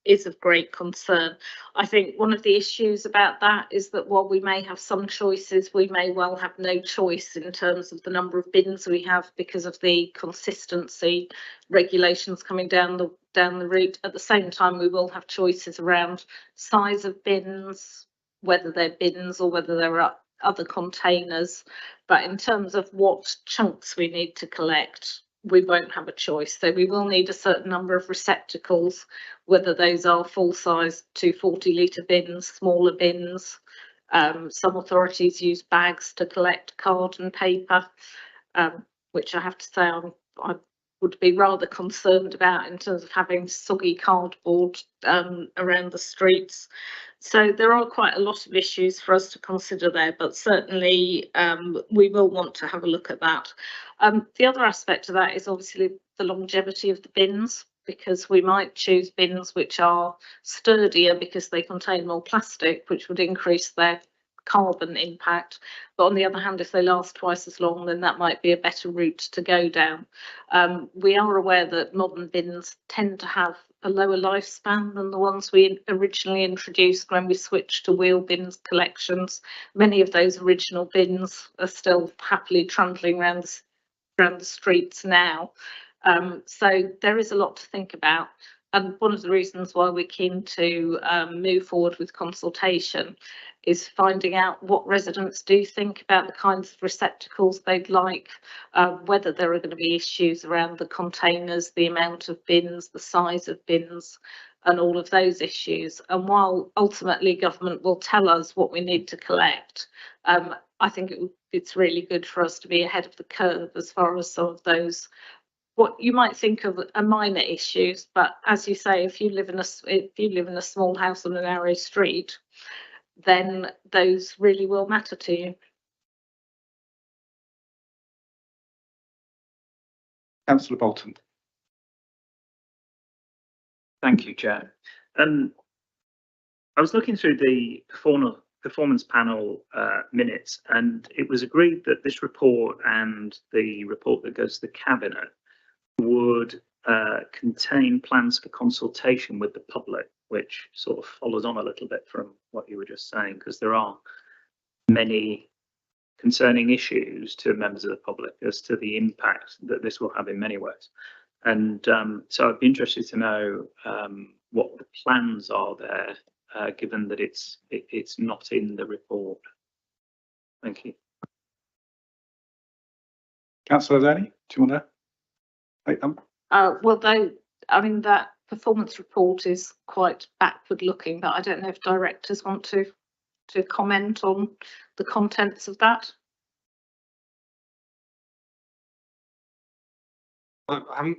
is of great concern. I think one of the issues about that is that while we may have some choices, we may well have no choice in terms of the number of bins we have because of the consistency regulations coming down the route. At the same time, we will have choices around size of bins, whether they're bins or whether they're other containers. But in terms of what chunks we need to collect, we won't have a choice. So we will need a certain number of receptacles, whether those are full-size 240-litre bins, smaller bins. Some authorities use bags to collect card and paper, which I have to say I would be rather concerned about in terms of having soggy cardboard around the streets. So there are quite a lot of issues for us to consider there, but certainly we will want to have a look at that. The other aspect of that is obviously the longevity of the bins, because we might choose bins which are sturdier because they contain more plastic, which would increase their carbon impact. But on the other hand, if they last twice as long, then that might be a better route to go down. We are aware that modern bins tend to have a lower lifespan than the ones we originally introduced when we switched to wheel bins collections. Many of those original bins are still happily trundling around the streets now. So there is a lot to think about. And one of the reasons why we're keen to move forward with consultation is finding out what residents do think about the kinds of receptacles they'd like, whether there are going to be issues around the containers, the amount of bins, the size of bins, and all of those issues. And while ultimately government will tell us what we need to collect, I think it's really good for us to be ahead of the curve as far as some of those what you might think of are minor issues, but as you say, if you live in a small house on a narrow street, then those really will matter to you. Councillor Bolton. Thank you, Chair. I was looking through the performance panel minutes, and it was agreed that this report and the report that goes to the Cabinet would contain plans for consultation with the public, which sort of follows on a little bit from what you were just saying, because there are many concerning issues to members of the public as to the impact that this will have in many ways. And so I'd be interested to know what the plans are there, given that it's not in the report. Thank you. Councillor Zanny, do you want to take them? Well, I mean, that performance report is quite backward looking, but I don't know if directors want to comment on the contents of that.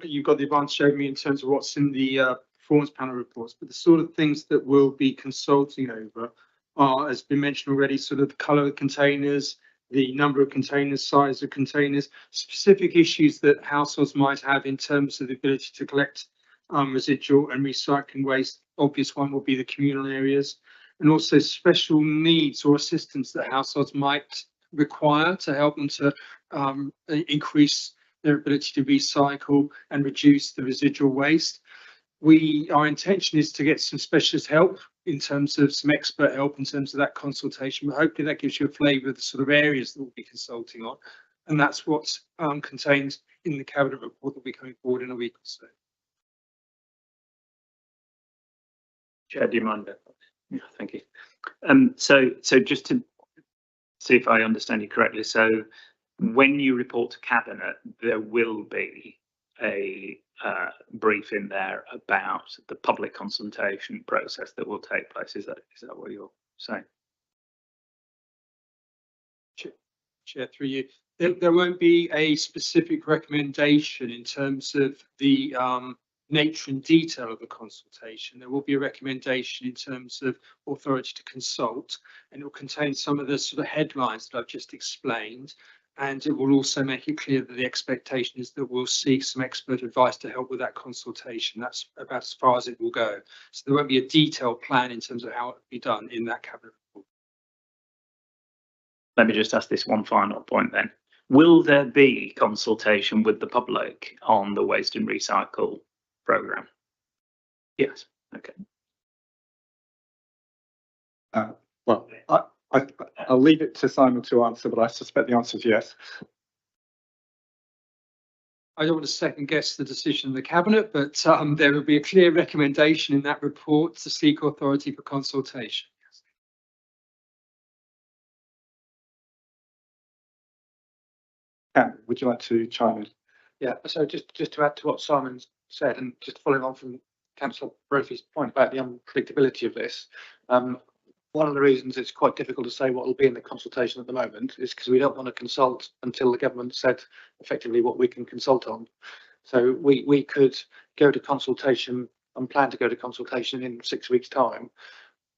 You've got the advantage over me in terms of what's in the performance panel reports, but the sort of things that we'll be consulting over are, as been mentioned already, sort of the colour of containers, the number of containers, size of containers, specific issues that households might have in terms of the ability to collect residual and recycling waste. Obvious one will be the communal areas, and also special needs or assistance that households might require to help them to increase their ability to recycle and reduce the residual waste. Our intention is to get some specialist help in terms of some expert help in terms of that consultation, but hopefully that gives you a flavour of the sort of areas that we'll be consulting on, and that's what's contained in the Cabinet report that will be coming forward in a week or so. Chair, do you mind? Yeah, thank you. So just to see if I understand you correctly, so when you report to Cabinet, there will be a brief in there about the public consultation process that will take place. Is that what you're saying? Chair, through you. There won't be a specific recommendation in terms of the nature and detail of the consultation. There will be a recommendation in terms of authority to consult, and it will contain some of the sort of headlines that I've just explained. And it will also make it clear that the expectation is that we'll seek some expert advice to help with that consultation. That's about as far as it will go. So there won't be a detailed plan in terms of how it will be done in that cabinet report. Let me just ask this one final point then. Will there be consultation with the public on the waste and recycle programme? Yes. Okay. Well, I'll leave it to Simon to answer, but I suspect the answer is yes. I don't want to second guess the decision of the cabinet, but there will be a clear recommendation in that report to seek authority for consultation. Cam, would you like to chime in? Yeah, so just to add to what Simon said, and just following on from Councillor Brophy's point about the unpredictability of this, one of the reasons it's quite difficult to say what will be in the consultation at the moment is because we don't want to consult until the government said effectively what we can consult on. So we could go to consultation and plan to go to consultation in 6 weeks' time,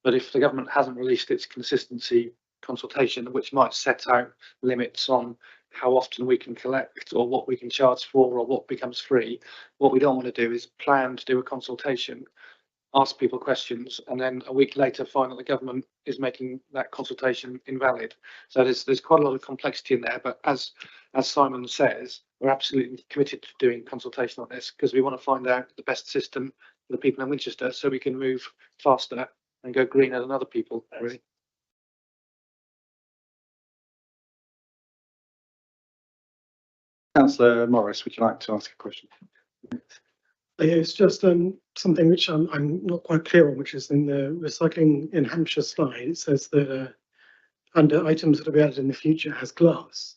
but if the government hasn't released its consistency consultation, which might set out limits on how often we can collect or what we can charge for or what becomes free, what we don't want to do is plan to do a consultation, ask people questions, and then a week later find that the government is making that consultation invalid. So there's quite a lot of complexity in there, but as Simon says, we're absolutely committed to doing consultation on this because we want to find out the best system for the people in Winchester so we can move faster and go greener than other people, really. Councillor Morris, would you like to ask a question? It's just something which I'm not quite clear on, which is in the recycling in Hampshire slide. It says that under items that will be added in the future has glass,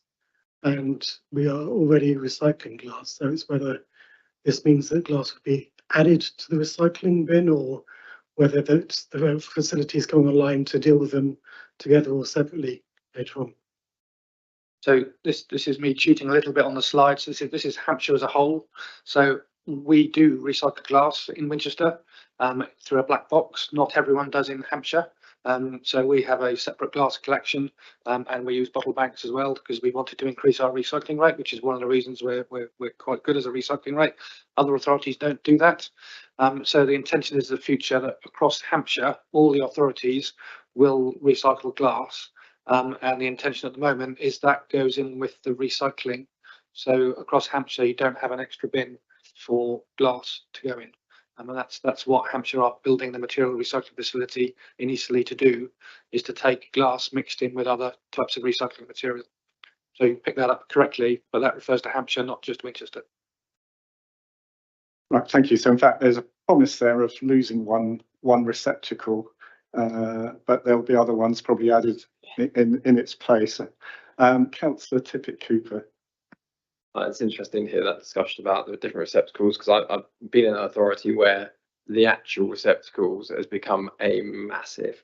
and we are already recycling glass. So it's whether this means that glass would be added to the recycling bin, or whether that's the facilities coming online to deal with them together or separately later on. So this is me cheating a little bit on the slides. This is Hampshire as a whole. So we do recycle glass in Winchester through a black box. Not everyone does in Hampshire. So we have a separate glass collection and we use bottle banks as well because we wanted to increase our recycling rate, which is one of the reasons we're quite good as a recycling rate. Other authorities don't do that. So the intention is the future that across Hampshire, all the authorities will recycle glass. And the intention at the moment is that goes in with the recycling. So across Hampshire, you don't have an extra bin for glass to go in. And that's what Hampshire are building the material recycling facility in Eastleigh to do, is to take glass mixed in with other types of recycling material. So you pick that up correctly, but that refers to Hampshire, not just Winchester. Right, thank you. So in fact, there's a promise there of losing one receptacle, but there'll be other ones probably added in its place. Councillor Tippett-Cooper. It's interesting to hear that discussion about the different receptacles, because I've been in an authority where the actual receptacles has become a massive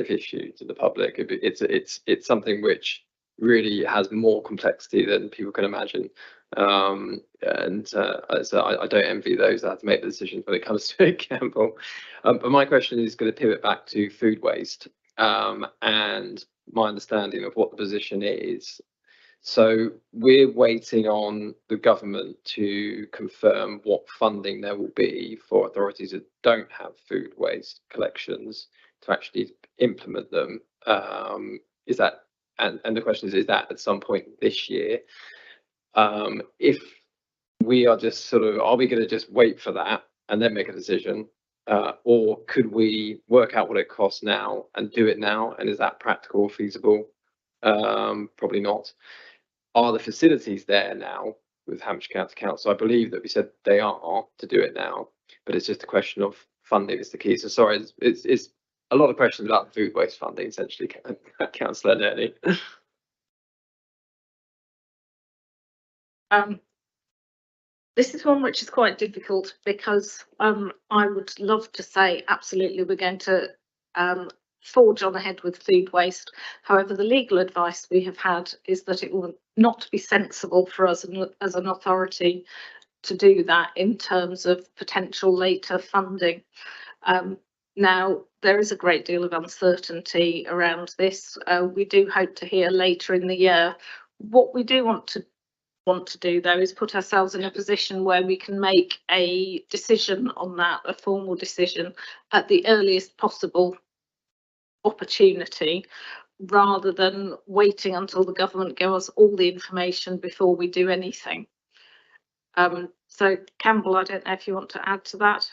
issue to the public. It's something which really has more complexity than people can imagine. So I don't envy those that have to make the decisions when it comes to it, Campbell. But my question is going to pivot back to food waste and my understanding of what the position is. So we're waiting on the government to confirm what funding there will be for authorities that don't have food waste collections to actually implement them. Is that, and the question is that at some point this year? If we are just sort of, are we going to just wait for that and then make a decision? Or could we work out what it costs now and do it now? And is that practical or feasible? Probably not. Are the facilities there now with Hampshire County Council? I believe that we said they are to do it now, but it's just a question of funding is the key. So sorry, it's a lot of questions about food waste funding, essentially, Councillor Nerney. This is one which is quite difficult because I would love to say absolutely we're going to forge on ahead with food waste. However, the legal advice we have had is that it will not be sensible for us as an authority to do that in terms of potential later funding. Now, there is a great deal of uncertainty around this. We do hope to hear later in the year What we do want to do though is put ourselves in a position where we can make a decision on that, a formal decision, at the earliest possible opportunity, rather than waiting until the government gives us all the information before we do anything. So Campbell, I don't know if you want to add to that.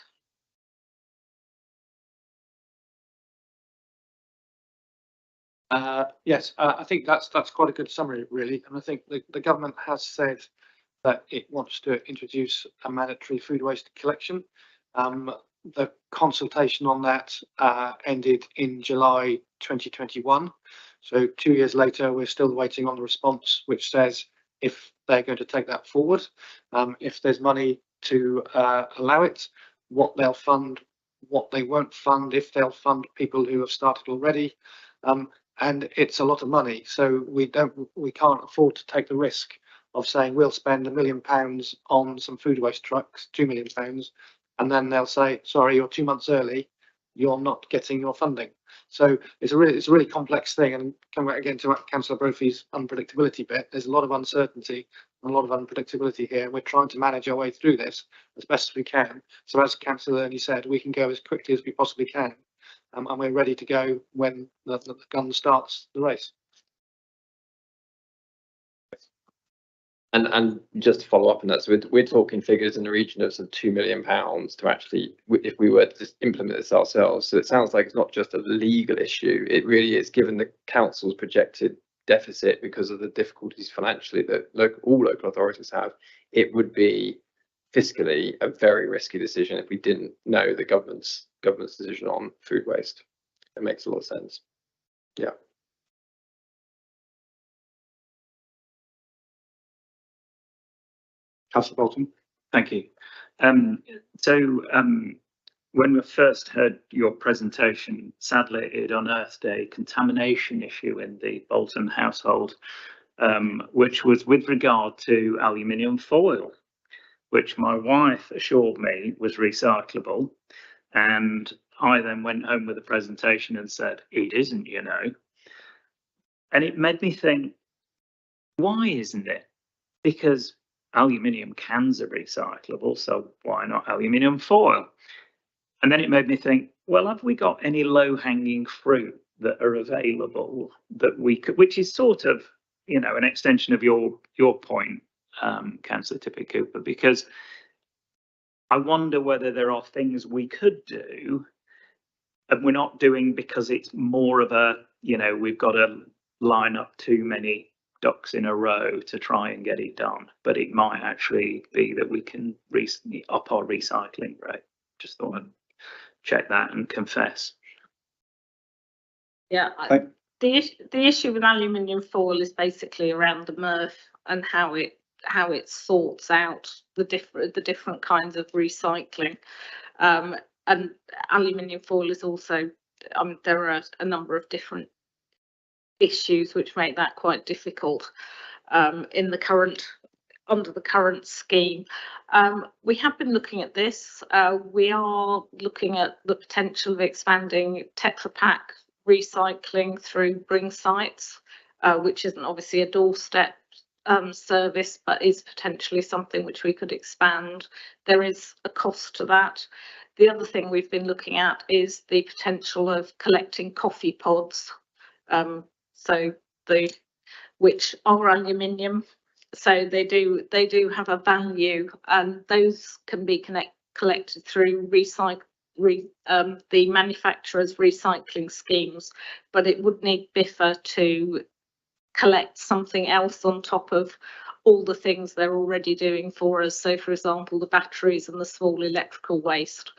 Yes, I think that's quite a good summary, really. And I think the government has said that it wants to introduce a mandatory food waste collection. The consultation on that ended in July 2021. So 2 years later, we're still waiting on the response, which says if they're going to take that forward, if there's money to allow it, what they'll fund, what they won't fund, if they'll fund people who have started already. And it's a lot of money, so we can't afford to take the risk of saying we'll spend £1 million on some food waste trucks, £2 million, and then they'll say, sorry, you're 2 months early, you're not getting your funding. So it's a really complex thing. And coming back again to Councillor Brophy's unpredictability bit, there's a lot of uncertainty and a lot of unpredictability here. We're trying to manage our way through this as best as we can. So as Councillor Ernie said, we can go as quickly as we possibly can. And we're ready to go when the gun starts the race. And just to follow up on that, so we're talking figures in the region of £2 million to actually, if we were to just implement this ourselves. So it sounds like it's not just a legal issue. It really is, given the council's projected deficit because of the difficulties financially that all local authorities have. It would be fiscally a very risky decision if we didn't know the government's decision on food waste. It makes a lot of sense. Yeah. Councillor Bolton. Thank you. When we first heard your presentation, sadly it unearthed a contamination issue in the Bolton household, which was with regard to aluminium foil, which my wife assured me was recyclable. And I then went home with a presentation and said, it isn't, you know. And it made me think, why isn't it? Because aluminium cans are recyclable, so why not aluminium foil? And then it made me think, well, have we got any low-hanging fruit that are available that we could, which is sort of, you know, an extension of your point, Councillor Tippett-Cooper, because I wonder whether there are things we could do and we're not doing because it's more of a, you know, we've got to line up too many ducks in a row to try and get it done, but it might actually be that we can up our recycling rate. Just thought I'd check that and confess. Yeah, the issue with aluminium foil is basically around the MRF and how it sorts out the different kinds of recycling. And aluminium foil is also, there are a number of different issues which make that quite difficult under the current scheme. We have been looking at this. We are looking at the potential of expanding Tetra Pak recycling through bring sites, which isn't obviously a doorstep service, but is potentially something which we could expand. There is a cost to that. The other thing we've been looking at is the potential of collecting coffee pods, which are aluminium, so they do have a value, and those can be collected through the manufacturer's recycling schemes, but it would need BIFA to collect something else on top of all the things they're already doing for us. So, for example, the batteries and the small electrical waste.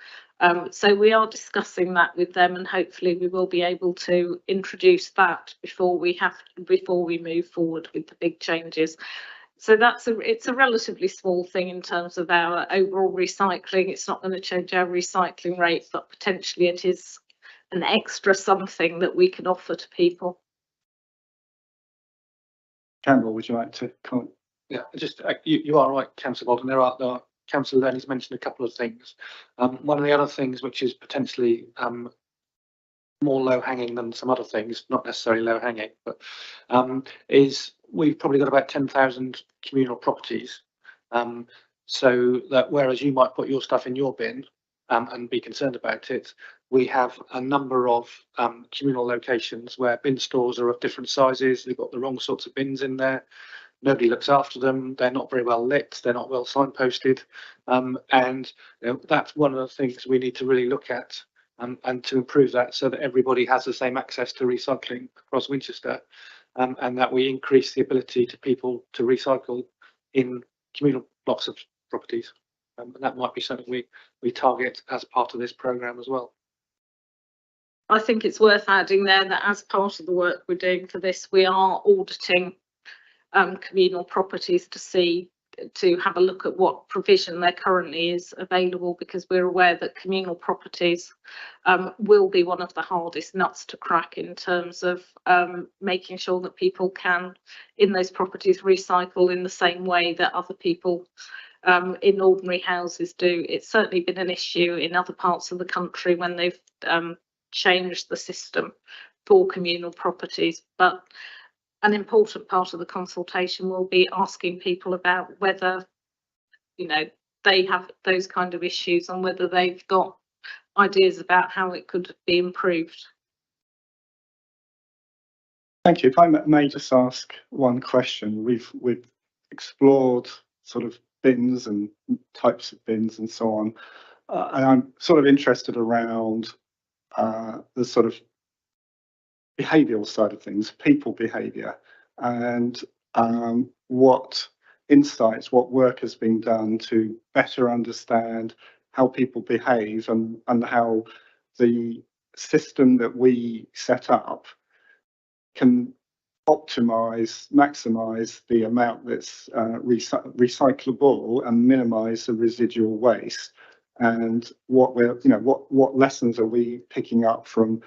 So we are discussing that with them, and hopefully we will be able to introduce that before we move forward with the big changes. So it's a relatively small thing in terms of our overall recycling. It's not going to change our recycling rate, but potentially it is an extra something that we can offer to people. Campbell, would you like to comment? Yeah, just you are right, Councillor Bolton. There are Councillor Lenny's mentioned a couple of things. One of the other things which is potentially more low hanging than some other things, not necessarily low hanging, but is we've probably got about 10,000 communal properties. So that whereas you might put your stuff in your bin and be concerned about it, we have a number of communal locations where bin stores are of different sizes. They've got the wrong sorts of bins in there. Nobody looks after them. They're not very well lit. They're not well signposted. And that's one of the things we need to really look at and to improve that so that everybody has the same access to recycling across Winchester, and that we increase the ability to people to recycle in communal blocks of properties. And that might be something we target as part of this programme as well. I think it's worth adding there that as part of the work we're doing for this, we are auditing communal properties to have a look at what provision there currently is available, because we're aware that communal properties will be one of the hardest nuts to crack in terms of making sure that people can in those properties recycle in the same way that other people in ordinary houses do. It's certainly been an issue in other parts of the country when they've changed the system for communal properties, but an important part of the consultation will be asking people about whether, they have those kind of issues and whether they've got ideas about how it could be improved. Thank you. If I may just ask one question. We've explored sort of bins and types of bins and so on, and I'm sort of interested around the sort of behavioural side of things, people behaviour, and what insights, what work has been done to better understand how people behave and how the system that we set up can maximise the amount that's recyclable and minimise the residual waste. And what what lessons are we picking up from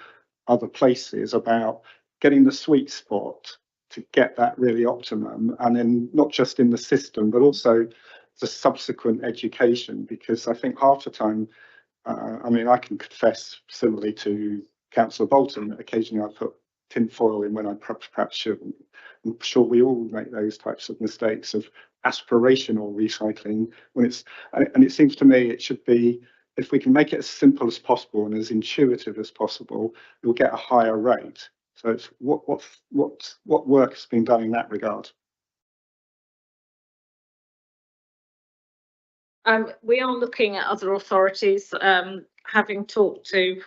other places about getting the sweet spot to get that really optimum, and then not just in the system but also the subsequent education, because I think half the time, I mean, I can confess similarly to Councillor Bolton that occasionally I put tin foil in when I perhaps shouldn't. I'm sure we all make those types of mistakes of aspirational recycling when and it seems to me it should be, if we can make it as simple as possible and as intuitive as possible, you'll get a higher rate. So it's what work has been done in that regard? We are looking at other authorities, having talked to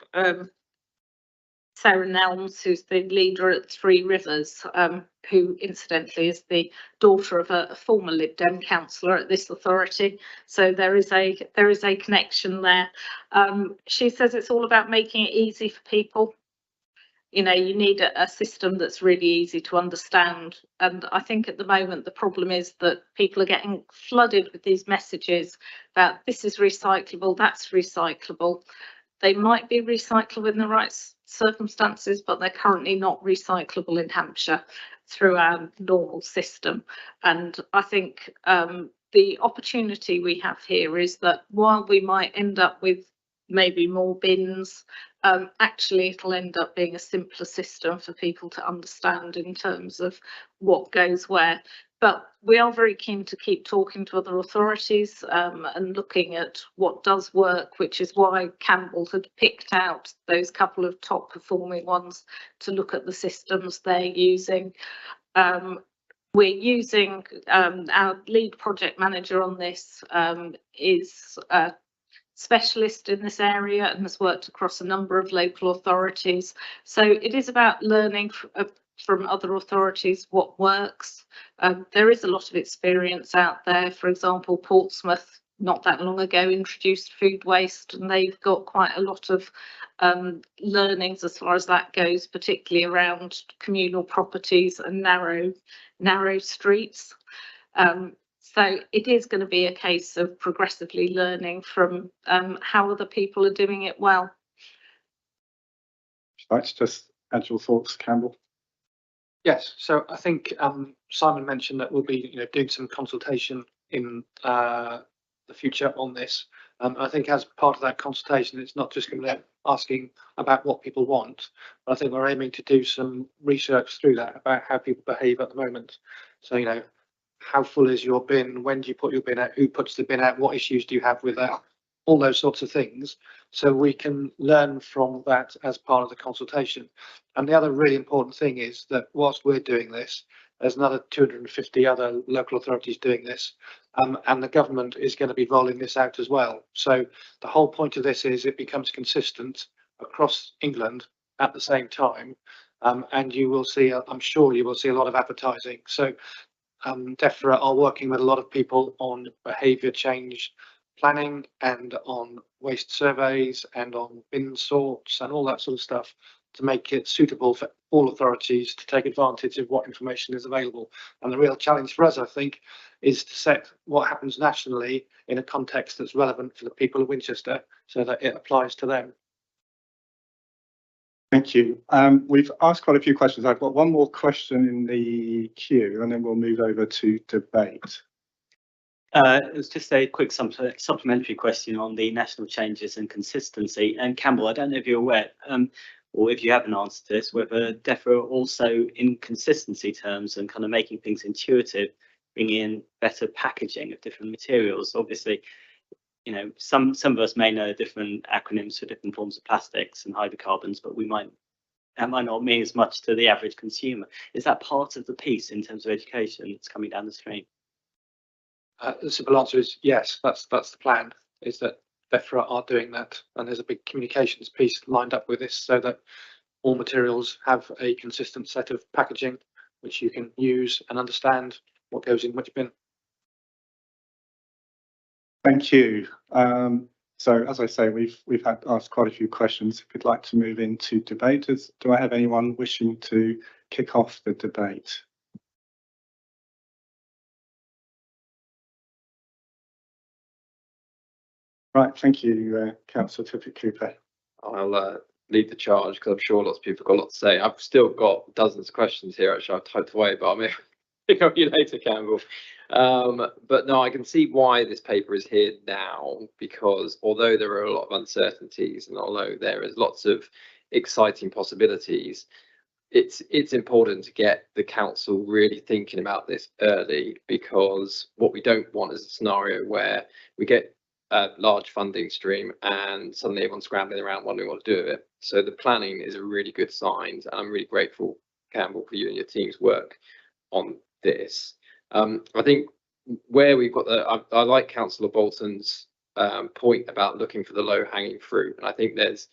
Sarah Nelms, who's the leader at Three Rivers, who incidentally is the daughter of a former Lib Dem councillor at this authority. So there is a connection there. She says it's all about making it easy for people. You need a system that's really easy to understand. And I think at the moment the problem is that people are getting flooded with these messages about this is recyclable, that's recyclable. They might be recyclable in the right circumstances, but they're currently not recyclable in Hampshire through our normal system. And I think the opportunity we have here is that while we might end up with maybe more bins, actually it'll end up being a simpler system for people to understand in terms of what goes where. But we are very keen to keep talking to other authorities and looking at what does work, which is why Campbell had picked out those couple of top performing ones to look at the systems they're using. We're using our lead project manager on this is a specialist in this area and has worked across a number of local authorities. So it is about learning from other authorities what works. There is a lot of experience out there. For example, Portsmouth not that long ago introduced food waste, and they've got quite a lot of learnings as far as that goes, particularly around communal properties and narrow streets. So it is going to be a case of progressively learning from how other people are doing it well. Let's just add your thoughts, Campbell. Yes, so I think Simon mentioned that we'll be doing some consultation in the future on this. I think as part of that consultation, it's not just going to asking about what people want. But I think we're aiming to do some research through that about how people behave at the moment. So, you know, how full is your bin? When do you put your bin out? Who puts the bin out? What issues do you have with that? All those sorts of things. So we can learn from that as part of the consultation. And the other really important thing is that whilst we're doing this, there's another 250 other local authorities doing this, and the government is going to be rolling this out as well. So the whole point of this is it becomes consistent across England at the same time, and you will see, I'm sure you will see a lot of advertising. So DEFRA are working with a lot of people on behaviour change planning and on waste surveys and on bin sorts and all that sort of stuff to make it suitable for all authorities to take advantage of what information is available. And the real challenge for us, I think, is to set what happens nationally in a context that's relevant for the people of Winchester so that it applies to them. Thank you. We've asked quite a few questions. I've got one more question in the queue and then we'll move over to debate. It was just a quick supplementary question on the national changes and consistency. And Campbell, I don't know if you're aware, or if you have an answer to this, whether DEFRA also in consistency terms and kind of making things intuitive, bring in better packaging of different materials. Obviously, you know, some of us may know different acronyms for different forms of plastics and hydrocarbons, but that might not mean as much to the average consumer. Is that part of the piece in terms of education that's coming down the stream? The simple answer is yes, that's the plan, is that DEFRA are doing that, and there's a big communications piece lined up with this so that all materials have a consistent set of packaging which you can use and understand what goes in which bin. Thank you. So as I say, we've had asked quite a few questions. If you'd like to move into debate, do I have anyone wishing to kick off the debate? Right, thank you, Councillor Tippett-Cooper. I'll lead the charge because I'm sure lots of people have got a lot to say. I've still got dozens of questions here, actually. I've typed away, but I'll pick up you later, Campbell. But no, I can see why this paper is here now, because although there are a lot of uncertainties and although there is lots of exciting possibilities, it's important to get the council really thinking about this early, because what we don't want is a scenario where we get a large funding stream and suddenly everyone's scrambling around wondering what to do with it. So the planning is a really good sign, and I'm really grateful, Campbell, for you and your team's work on this. I think where we've got I like Councillor Bolton's point about looking for the low-hanging fruit, and I think there's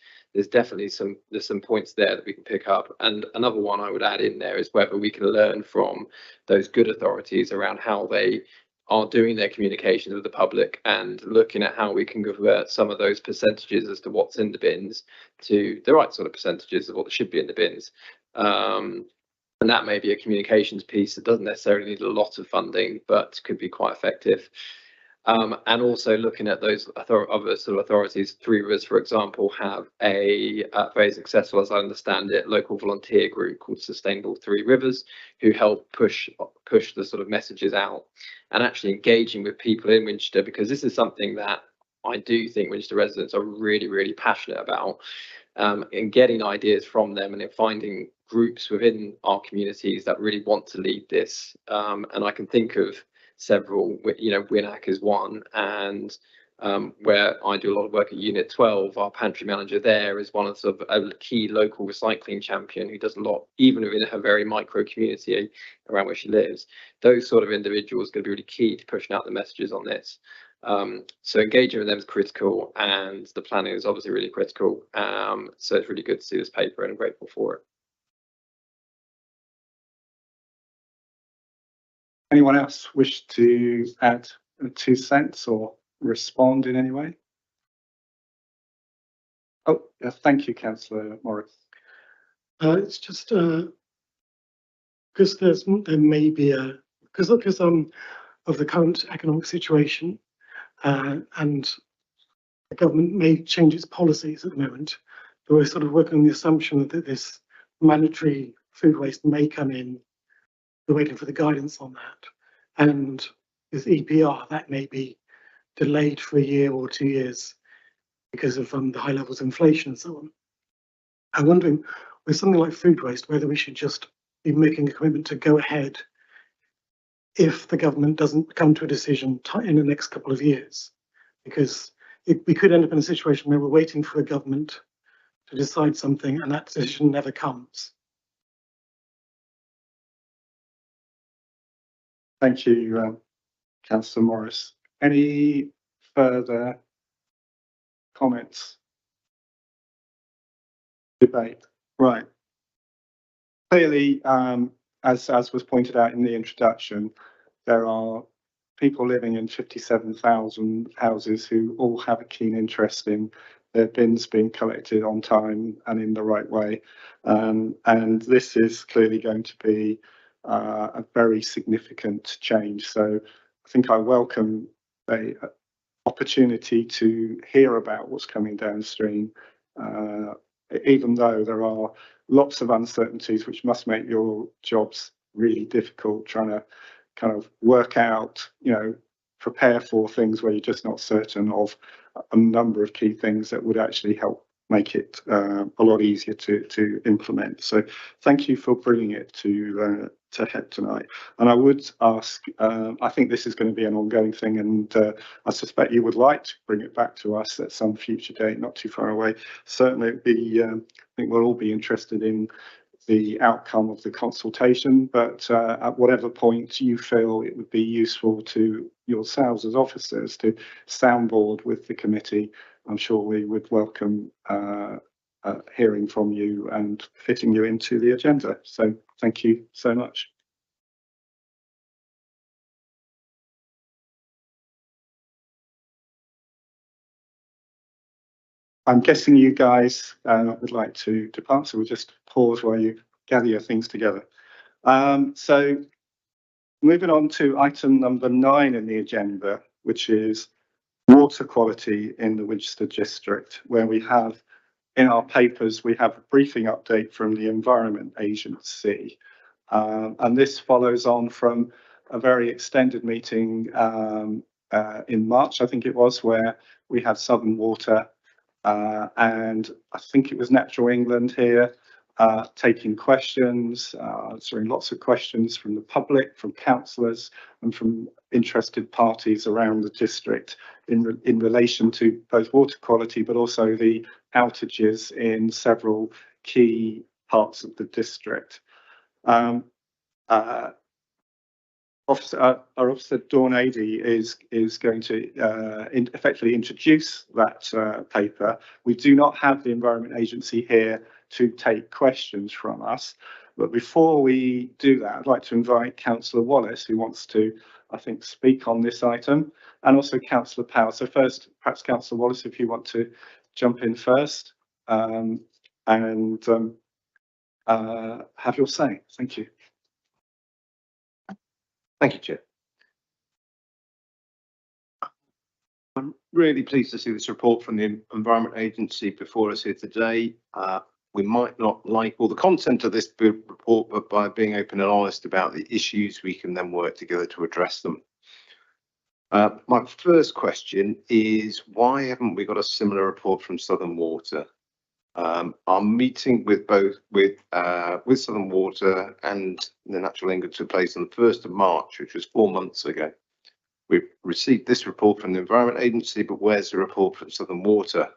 definitely some points there that we can pick up. And another one I would add in there is whether we can learn from those good authorities around how they are doing their communications with the public and looking at how we can convert some of those percentages as to what's in the bins to the right sort of percentages of what should be in the bins. And that may be a communications piece that doesn't necessarily need a lot of funding, but could be quite effective. And also looking at those other sort of authorities. Three Rivers, for example, have a very successful, as I understand it, local volunteer group called Sustainable Three Rivers, who help push the sort of messages out and actually engaging with people in Winchester, because this is something that I do think Winchester residents are really, really passionate about, in getting ideas from them and in finding groups within our communities that really want to lead this. And I can think of several, you know, WINAC is one, and where I do a lot of work at Unit 12, our pantry manager there is one of sort of a key local recycling champion who does a lot, even within her very micro community around where she lives. Those sort of individuals are going to be really key to pushing out the messages on this. So engaging with them is critical, and the planning is obviously really critical. So it's really good to see this paper, and I'm grateful for it. Anyone else wish to add 2 cents or respond in any way? Oh, yes, thank you, Councillor Morris. It's just because there may be because of the current economic situation, and the government may change its policies at the moment, but we're sort of working on the assumption that this mandatory food waste may come in. We're waiting for the guidance on that, and with EPR that may be delayed for a year or 2 years because of the high levels of inflation and so on. I'm wondering, with something like food waste, whether we should just be making a commitment to go ahead if the government doesn't come to a decision in the next couple of years, because we could end up in a situation where we're waiting for the government to decide something and that decision never comes. Thank you, Councillor Morris. Any further comments? Debate? Right. Clearly, as was pointed out in the introduction, there are people living in 57,000 houses who all have a keen interest in their bins being collected on time and in the right way. And this is clearly going to be a very significant change. So I think I welcome the opportunity to hear about what's coming downstream, even though there are lots of uncertainties which must make your jobs really difficult, trying to kind of work out, prepare for things where you're just not certain of a number of key things that would actually help make it a lot easier to implement. So thank you for bringing it to HEP tonight. And I would ask, I think this is going to be an ongoing thing, and I suspect you would like to bring it back to us at some future date, not too far away. Certainly, it'd be, I think we'll all be interested in the outcome of the consultation, but at whatever point you feel it would be useful to yourselves as officers to soundboard with the committee, I'm sure we would welcome hearing from you and fitting you into the agenda. So thank you so much. I'm guessing you guys would like to depart, so we'll just pause while you gather your things together. So moving on to item number 9 in the agenda, which is water quality in the Winchester district, where we have in our papers, we have a briefing update from the Environment Agency. And this follows on from a very extended meeting in March, I think it was, where we had Southern Water and I think it was Natural England here taking questions, answering lots of questions from the public, from councillors and from interested parties around the district in relation to both water quality, but also the outages in several key parts of the district. Our officer Dawn Adey is going to effectively introduce that paper. We do not have the Environment Agency here to take questions from us, but before we do that, I'd like to invite Councillor Wallace, who wants to, I think, speak on this item, and also Councillor Powell. So first, perhaps Councillor Wallace, if you want to jump in first and have your say. Thank you. Thank you, Chair. I'm really pleased to see this report from the Environment Agency before us here today. We might not like all the content of this report, but by being open and honest about the issues, we can then work together to address them. My first question is, why haven't we got a similar report from Southern Water? Our meeting with Southern Water and the Natural England took place on the 1st of March, which was 4 months ago. We received this report from the Environment Agency, but where's the report from Southern Water?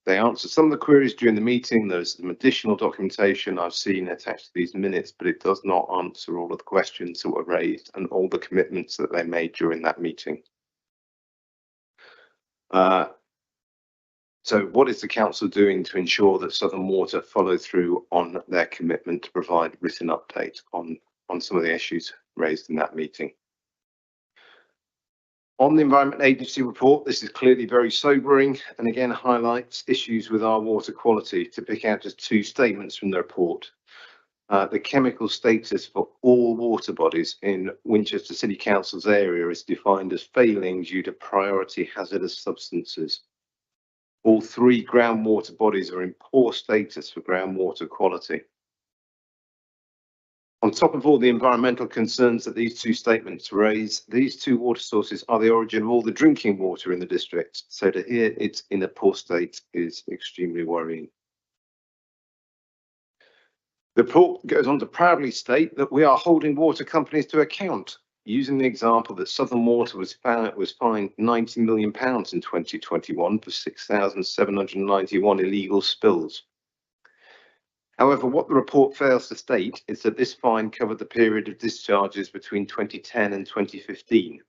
They answered some of the queries during the meeting. There's some additional documentation I've seen attached to these minutes, but it does not answer all of the questions that were raised and all the commitments that they made during that meeting. So what is the council doing to ensure that Southern Water follow through on their commitment to provide written update on some of the issues raised in that meeting? On the Environment Agency report, this is clearly very sobering and again highlights issues with our water quality. To pick out just 2 statements from the report. The chemical status for all water bodies in Winchester City Council's area is defined as failing due to priority hazardous substances. All 3 groundwater bodies are in poor status for groundwater quality. On On top of all the environmental concerns that these two statements raise, these two water sources are the origin of all the drinking water in the district. So to hear it's in a poor state is extremely worrying. The report goes on to proudly state that we are holding water companies to account, using the example that Southern Water was fined £90 million in 2021 for 6,791 illegal spills. However, what the report fails to state is that this fine covered the period of discharges between 2010 and 2015,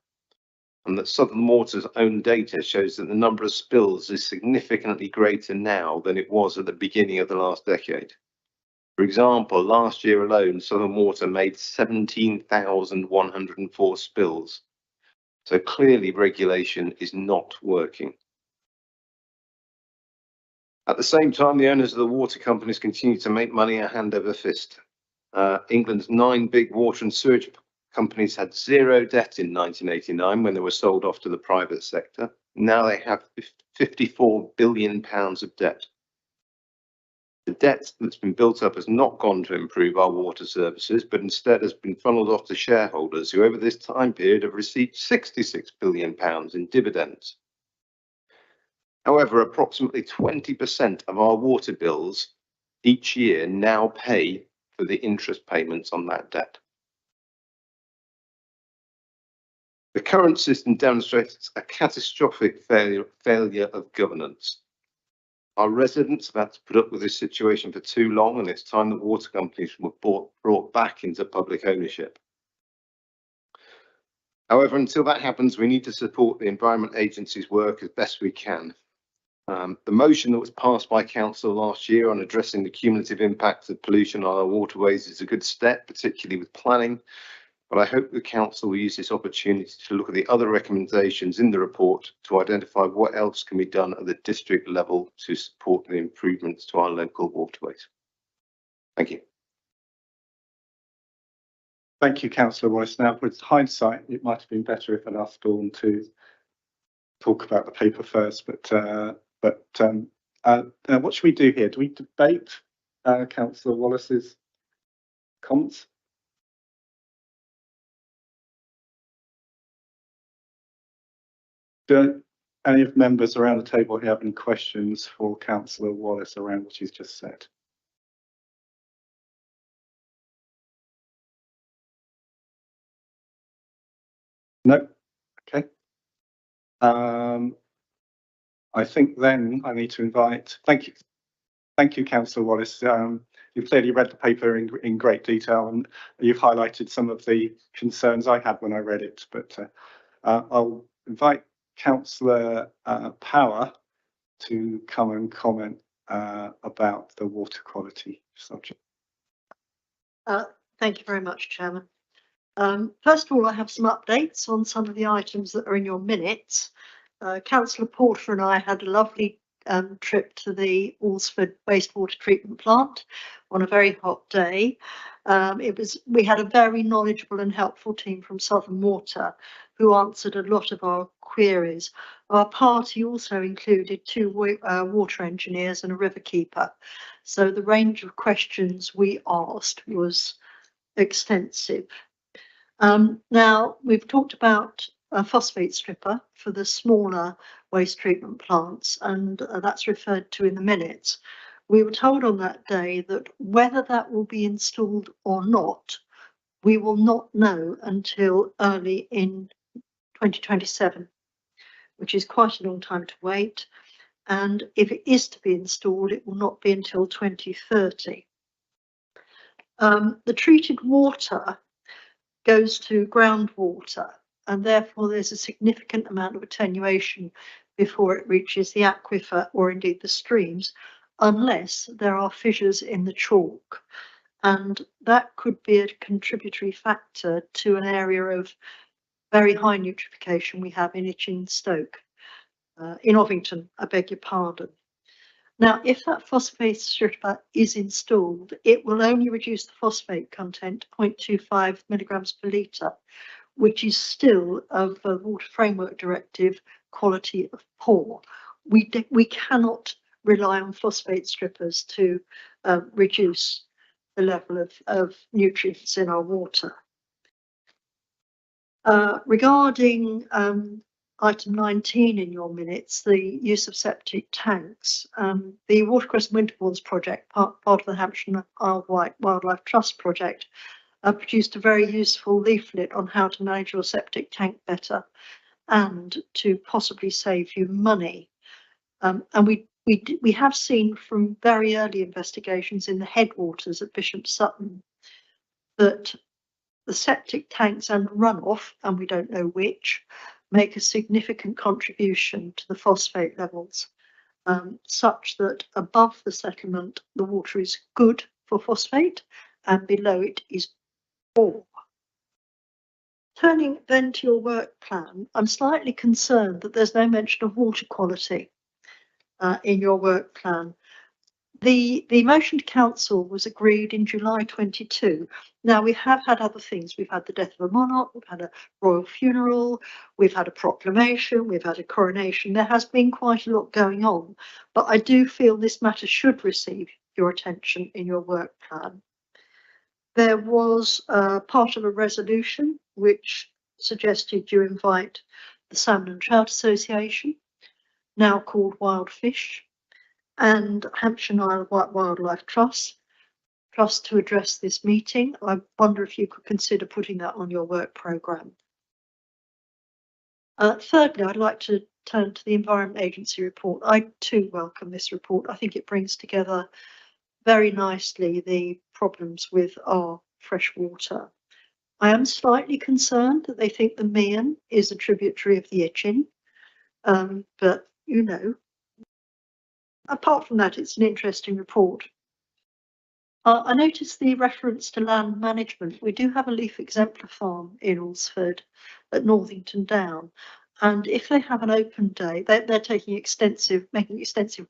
and that Southern Water's own data shows that the number of spills is significantly greater now than it was at the beginning of the last decade. For example, last year alone, Southern Water made 17,104 spills. So clearly regulation is not working. At the same time, the owners of the water companies continue to make money hand over fist. England's 9 big water and sewage companies had zero debt in 1989 when they were sold off to the private sector. Now they have £54 billion of debt. The debt that's been built up has not gone to improve our water services, but instead has been funneled off to shareholders who over this time period have received £66 billion in dividends. However, approximately 20% of our water bills each year now pay for the interest payments on that debt. The current system demonstrates a catastrophic failure of governance. Our residents have had to put up with this situation for too long, and it's time that water companies were brought back into public ownership. However, until that happens, we need to support the Environment Agency's work as best we can. The motion that was passed by Council last year on addressing the cumulative impact of pollution on our waterways is a good step, particularly with planning, but I hope the Council will use this opportunity to look at the other recommendations in the report to identify what else can be done at the district level to support the improvements to our local waterways. Thank you. Thank you, Councillor Wallace. Now, with hindsight, it might have been better if I'd asked Dawn to talk about the paper first, but what should we do here? Do we debate Councillor Wallace's comments? Do any of the members around the table have any questions for Councillor Wallace around what she's just said? No? Okay. I think then I need to invite, thank you, Councillor Wallace. You've clearly read the paper in great detail, and you've highlighted some of the concerns I had when I read it, but I'll invite Councillor Power to come and comment about the water quality subject. Thank you very much, Chairman. First of all, I have some updates on some of the items that are in your minutes. Councillor Porter and I had a lovely trip to the Alresford wastewater treatment plant on a very hot day. We had a very knowledgeable and helpful team from Southern Water who answered a lot of our queries. Our party also included 2 water engineers and a river keeper. So the range of questions we asked was extensive. Now, we've talked about a phosphate stripper for the smaller waste treatment plants, and that's referred to in the minutes. We were told on that day that whether that will be installed or not, we will not know until early in 2027, which is quite a long time to wait. And if it is to be installed, it will not be until 2030. The treated water goes to groundwater, and therefore there's a significant amount of attenuation before it reaches the aquifer or indeed the streams, unless there are fissures in the chalk. And that could be a contributory factor to an area of very high nutrification we have in Itchinstoke, in Ovington, I beg your pardon. Now, if that phosphate stripper is installed, it will only reduce the phosphate content to 0.25 milligrams per litre, which is still of the Water Framework Directive quality of poor. We cannot rely on phosphate strippers to reduce the level of nutrients in our water. Regarding item 19 in your minutes, the use of septic tanks, the Watercress and Winterbournes project, part of the Hampshire and Isle of Wight Wildlife Trust project, produced a very useful leaflet on how to manage your septic tank better and to possibly save you money. And we have seen from very early investigations in the headwaters at Bishop Sutton that the septic tanks and runoff, and we don't know which, make a significant contribution to the phosphate levels, such that above the settlement the water is good for phosphate and below it is poor. Turning then to your work plan, I'm slightly concerned that there's no mention of water quality in your work plan. The motion to council was agreed in July 22. Now we have had other things. We've had the death of a monarch, we've had a royal funeral, we've had a proclamation, we've had a coronation. There has been quite a lot going on, but I do feel this matter should receive your attention in your work plan. There was part of a resolution which suggested you invite the Salmon and Trout Association, now called Wild Fish, and Hampshire and Isle of Wight Wildlife Trust to address this meeting. I wonder if you could consider putting that on your work programme. Thirdly, I'd like to turn to the Environment Agency report. I too welcome this report. I think it brings together very nicely the problems with our fresh water. I am slightly concerned that they think the Meon is a tributary of the Itchen, but you know, apart from that, it's an interesting report. I noticed the reference to land management. We do have a leaf exemplar farm in Alresford at Northington Down, and if they have an open day, they're making extensive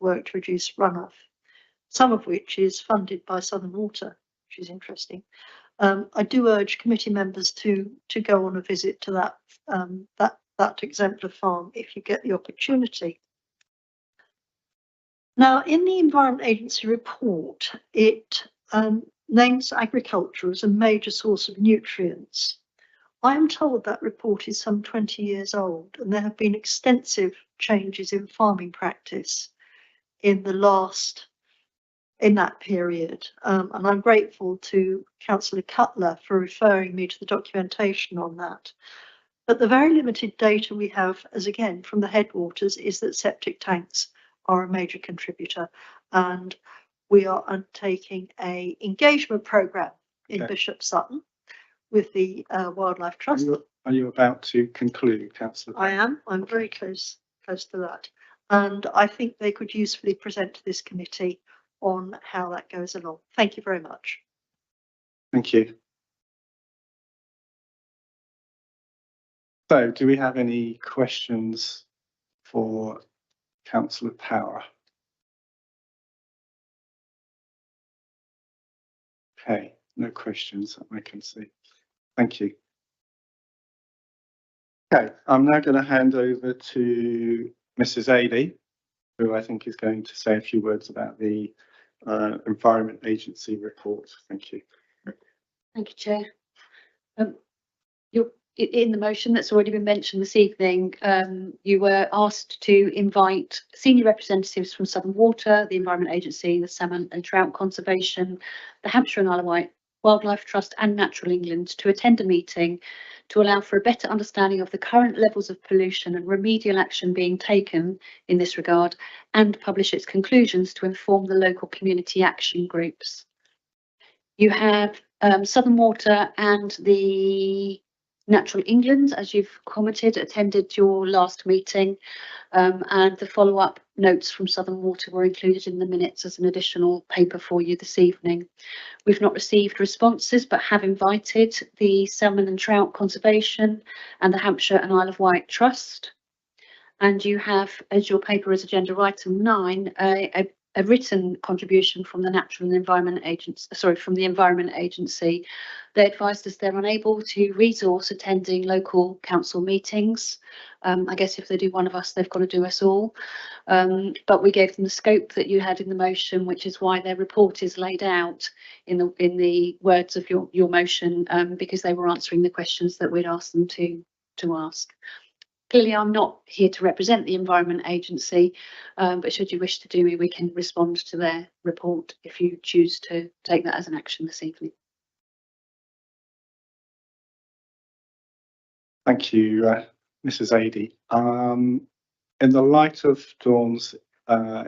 work to reduce runoff, some of which is funded by Southern Water, which is interesting. I do urge committee members to go on a visit to that exemplar farm if you get the opportunity. Now, in the Environment Agency report, it names agriculture as a major source of nutrients. I am told that report is some 20 years old, and there have been extensive changes in farming practice in that period. And I'm grateful to Councillor Cutler for referring me to the documentation on that. But the very limited data we have, as again from the headwaters, is that septic tanks are a major contributor, and we are undertaking an engagement programme in Bishop Sutton with the Wildlife Trust. Are you about to conclude, Councillor? I am. I'm very close to that, and I think they could usefully present to this committee on how that goes along. Thank you very much. Thank you. So, do we have any questions for Councillor Power? Okay, no questions that I can see. Thank you. Okay, I'm now going to hand over to Mrs. Adey, who I think is going to say a few words about the Environment Agency report. Thank you. Thank you, Chair. You're in the motion that's already been mentioned this evening. You were asked to invite senior representatives from Southern Water, the Environment Agency, the Salmon and Trout Conservation, the Hampshire and Isle of Wight Wildlife Trust and Natural England to attend a meeting to allow for a better understanding of the current levels of pollution and remedial action being taken in this regard, and publish its conclusions to inform the local community action groups. You have Southern Water and the Natural England, as you've commented, attended your last meeting, and the follow-up notes from Southern Water were included in the minutes as an additional paper for you this evening. We've not received responses, but have invited the Salmon and Trout Conservation and the Hampshire and Isle of Wight Trust. And you have, as your paper as agenda item 9, a a written contribution from the Natural and Environment Agency, from the Environment Agency. They advised us they're unable to resource attending local council meetings. I guess if they do one of us, they've got to do us all. But we gave them the scope that you had in the motion, which is why their report is laid out in the words of your motion, because they were answering the questions that we'd asked them to ask. Clearly, I'm not here to represent the Environment Agency, but should you wish to do me, we can respond to their report if you choose to take that as an action this evening. Thank you, Mrs. Adey. In the light of Dawn's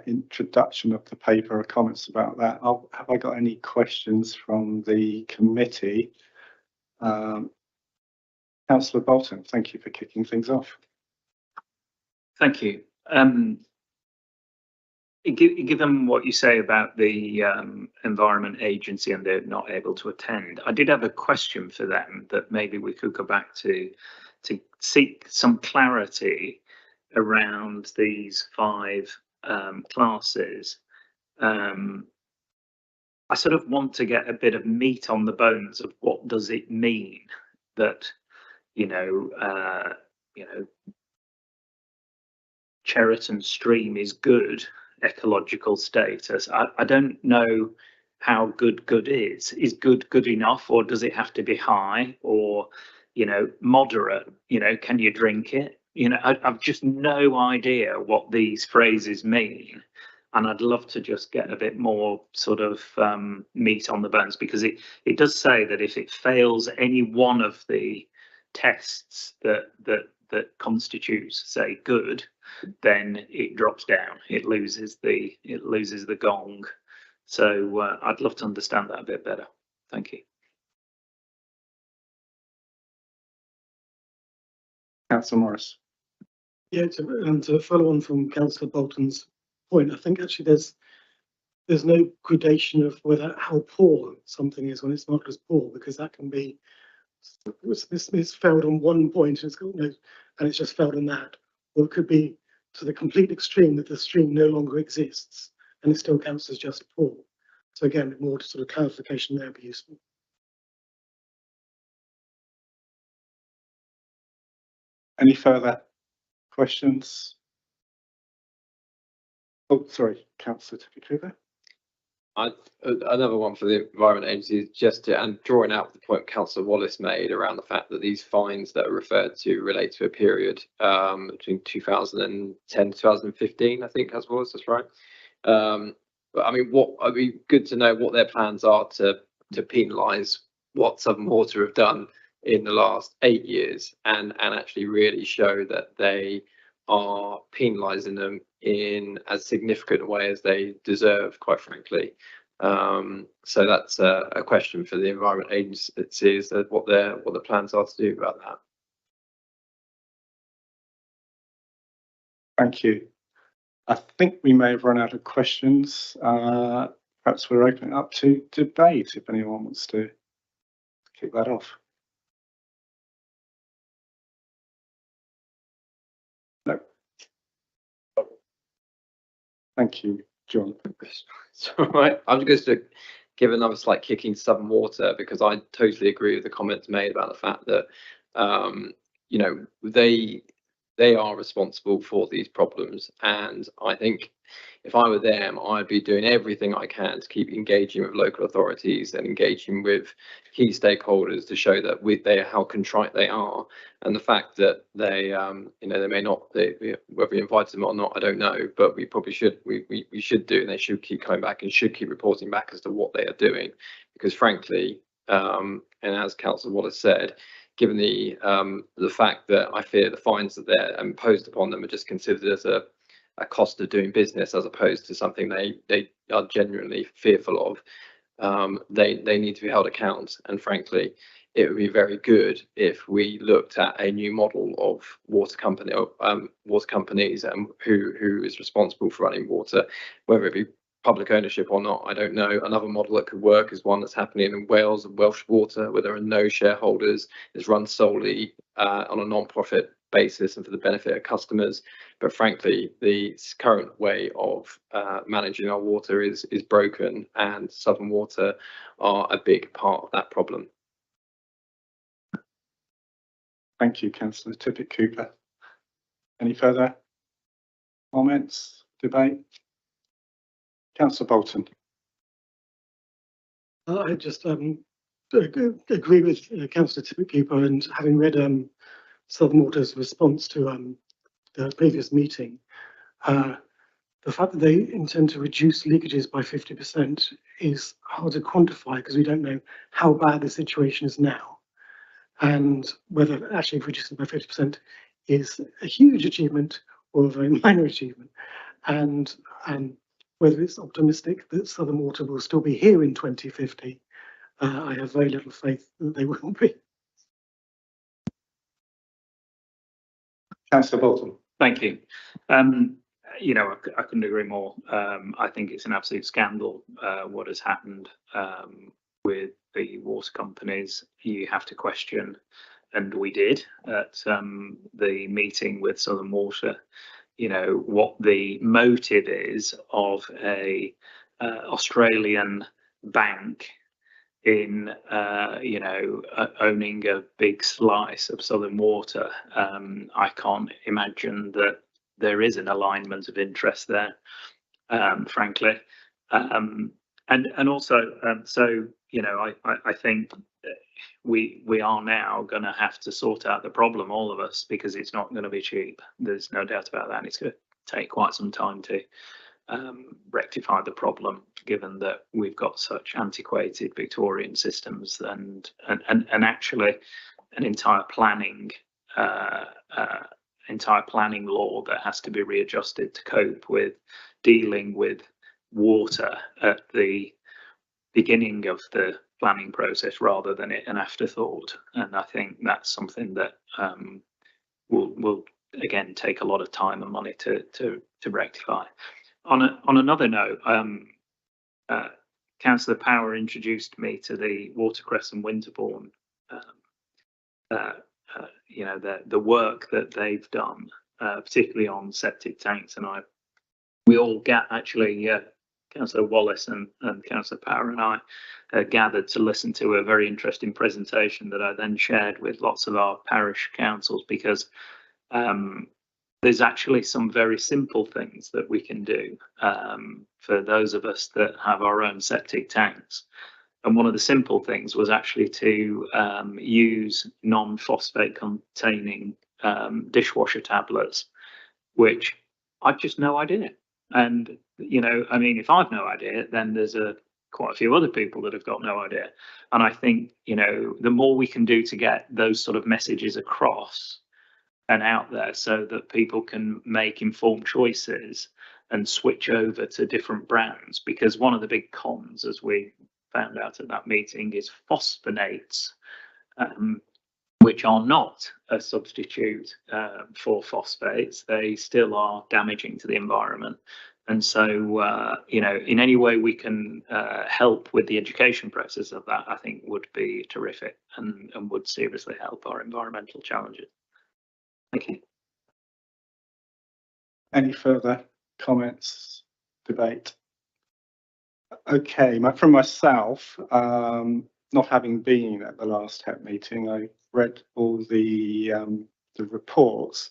introduction of the paper or comments about that, have I got any questions from the committee? Councillor Bolton, thank you for kicking things off. Thank you. Given what you say about the Environment Agency and they're not able to attend, I did have a question for them that maybe we could go back to seek some clarity around these 5 classes. I sort of want to get a bit of meat on the bones of what does it mean that, Cheriton Stream is good ecological status. I don't know how good is. Is good enough, or does it have to be high, or moderate? Can you drink it? I've just no idea what these phrases mean, and I'd love to just get a bit more sort of meat on the bones, because it does say that if it fails any one of the tests that constitutes, say, good, then it drops down. It loses the gong. So I'd love to understand that a bit better. Thank you. Councillor Morris. Yeah, to follow on from Councillor Bolton's point, I think actually there's no gradation of how poor something is when it's not as poor, because that can be this failed on one point and it's just failed on that, or it could be to the complete extreme that the stream no longer exists and it still counts as just poor. So again, more sort of clarification there would be useful. Any further questions? Oh, sorry, Councillor Tippy-Cooper. Another one for the Environment Agency, and drawing out the point Councillor Wallace made around the fact that these fines that are referred to relate to a period between 2010 to 2015, I think that's right. But I mean, I'd be good to know what their plans are to penalise what Southern Water have done in the last 8 years, and actually really show that they are penalising them in as significant a way as they deserve, quite frankly. So that's a question for the Environment Agency, is that what the plans are to do about that. Thank you. I think we may have run out of questions. Perhaps we're opening up to debate if anyone wants to kick that off. No. Thank you, John. So I'm just going to give another slight kick into Southern Water, because I totally agree with the comments made about the fact that they are responsible for these problems, and I think if I were them, I'd be doing everything I can to keep engaging with local authorities and engaging with key stakeholders to show that how contrite they are, and the fact that they they may not, whether we invite them or not, I don't know, but we probably should, we should do, and they should keep coming back and should keep reporting back as to what they are doing, because frankly, and as Councillor Wallace said, given the fact that I fear the fines that they're imposed upon them are just considered as a cost of doing business, as opposed to something they are genuinely fearful of, they need to be held account. And frankly, it would be very good if we looked at a new model of water companies and who is responsible for running water, whether it be public ownership or not, I don't know. Another model that could work is one that's happening in Wales and Welsh Water, where there are no shareholders. It's run solely on a non-profit basis and for the benefit of customers. But frankly, the current way of managing our water is broken, and Southern Water are a big part of that problem. Thank you, Councillor Tippett-Cooper. Any further comments, debate? Councillor Bolton. I just agree with Councillor Tippett-Cooper, and having read Southern Water's response to the previous meeting, the fact that they intend to reduce leakages by 50% is hard to quantify because we don't know how bad the situation is now, and whether actually reducing by 50% is a huge achievement or a very minor achievement, and whether it's optimistic that Southern Water will still be here in 2050. I have very little faith that they will be. Councillor Bolton. Thank you. You know, I couldn't agree more. I think it's an absolute scandal what has happened with the water companies. You have to question, and we did at the meeting with Southern Water, you know, what the motive is of a Australian bank in you know, owning a big slice of Southern Water. I can't imagine that there is an alignment of interest there, frankly. And also, so you know, I think we are now going to have to sort out the problem, all of us, because it's not going to be cheap. There's no doubt about that. It's going to take quite some time to rectify the problem, given that we've got such antiquated Victorian systems and actually an entire planning law that has to be readjusted to cope with dealing with water at the beginning of the planning process rather than it an afterthought. And I think that's something that will again take a lot of time and money to rectify. On another note, Councillor Power introduced me to the Watercress and Winterbourne, you know, the work that they've done, particularly on septic tanks, and we all actually, Councillor Wallace and Councillor Power and I gathered to listen to a very interesting presentation that I then shared with lots of our parish councils, because there's actually some very simple things that we can do for those of us that have our own septic tanks. And one of the simple things was actually to use non-phosphate containing dishwasher tablets, which I've just no idea. And, you know, I mean, if I've no idea, then there's quite a few other people that have got no idea. And I think, you know, the more we can do to get those sort of messages across and out there so that people can make informed choices and switch over to different brands, because one of the big cons, as we found out at that meeting, is phosphonates, which are not a substitute for phosphates. They still are damaging to the environment. And so, you know, in any way we can help with the education process of that, I think would be terrific and would seriously help our environmental challenges. Thank you. Any further comments, debate? Okay, from myself, not having been at the last HEP meeting, I read all the reports,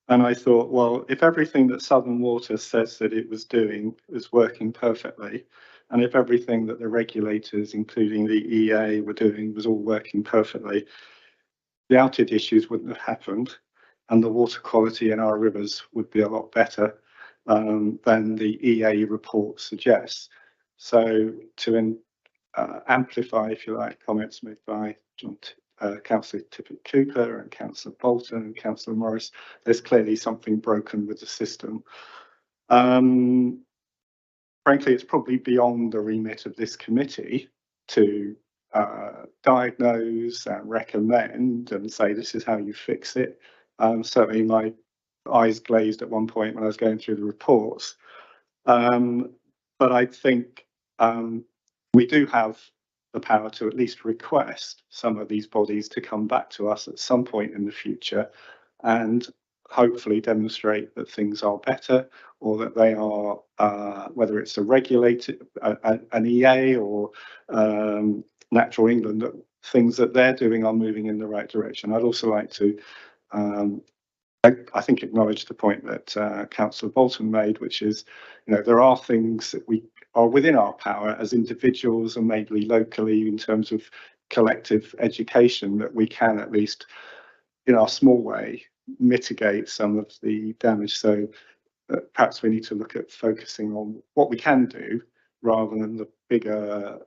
and I thought, well, if everything that Southern Water says that it was doing is working perfectly, and if everything that the regulators, including the EA, were doing was all working perfectly, the outage issues wouldn't have happened, and the water quality in our rivers would be a lot better than the EA report suggests. So to amplify, if you like, comments made by Councillor Tippett-Cooper and Councillor Bolton and Councillor Morris, there's clearly something broken with the system. Frankly, it's probably beyond the remit of this committee to diagnose and recommend and say this is how you fix it. Certainly my eyes glazed at one point when I was going through the reports. But I think we do have the power to at least request some of these bodies to come back to us at some point in the future and hopefully demonstrate that things are better, or that they are, whether it's a regulated, an EA or Natural England, that things that they're doing are moving in the right direction. I'd also like to, I think, acknowledge the point that Councillor Bolton made, which is, there are things that we are within our power as individuals and maybe locally in terms of collective education, that we can at least, in our small way, mitigate some of the damage. So perhaps we need to look at focusing on what we can do rather than the bigger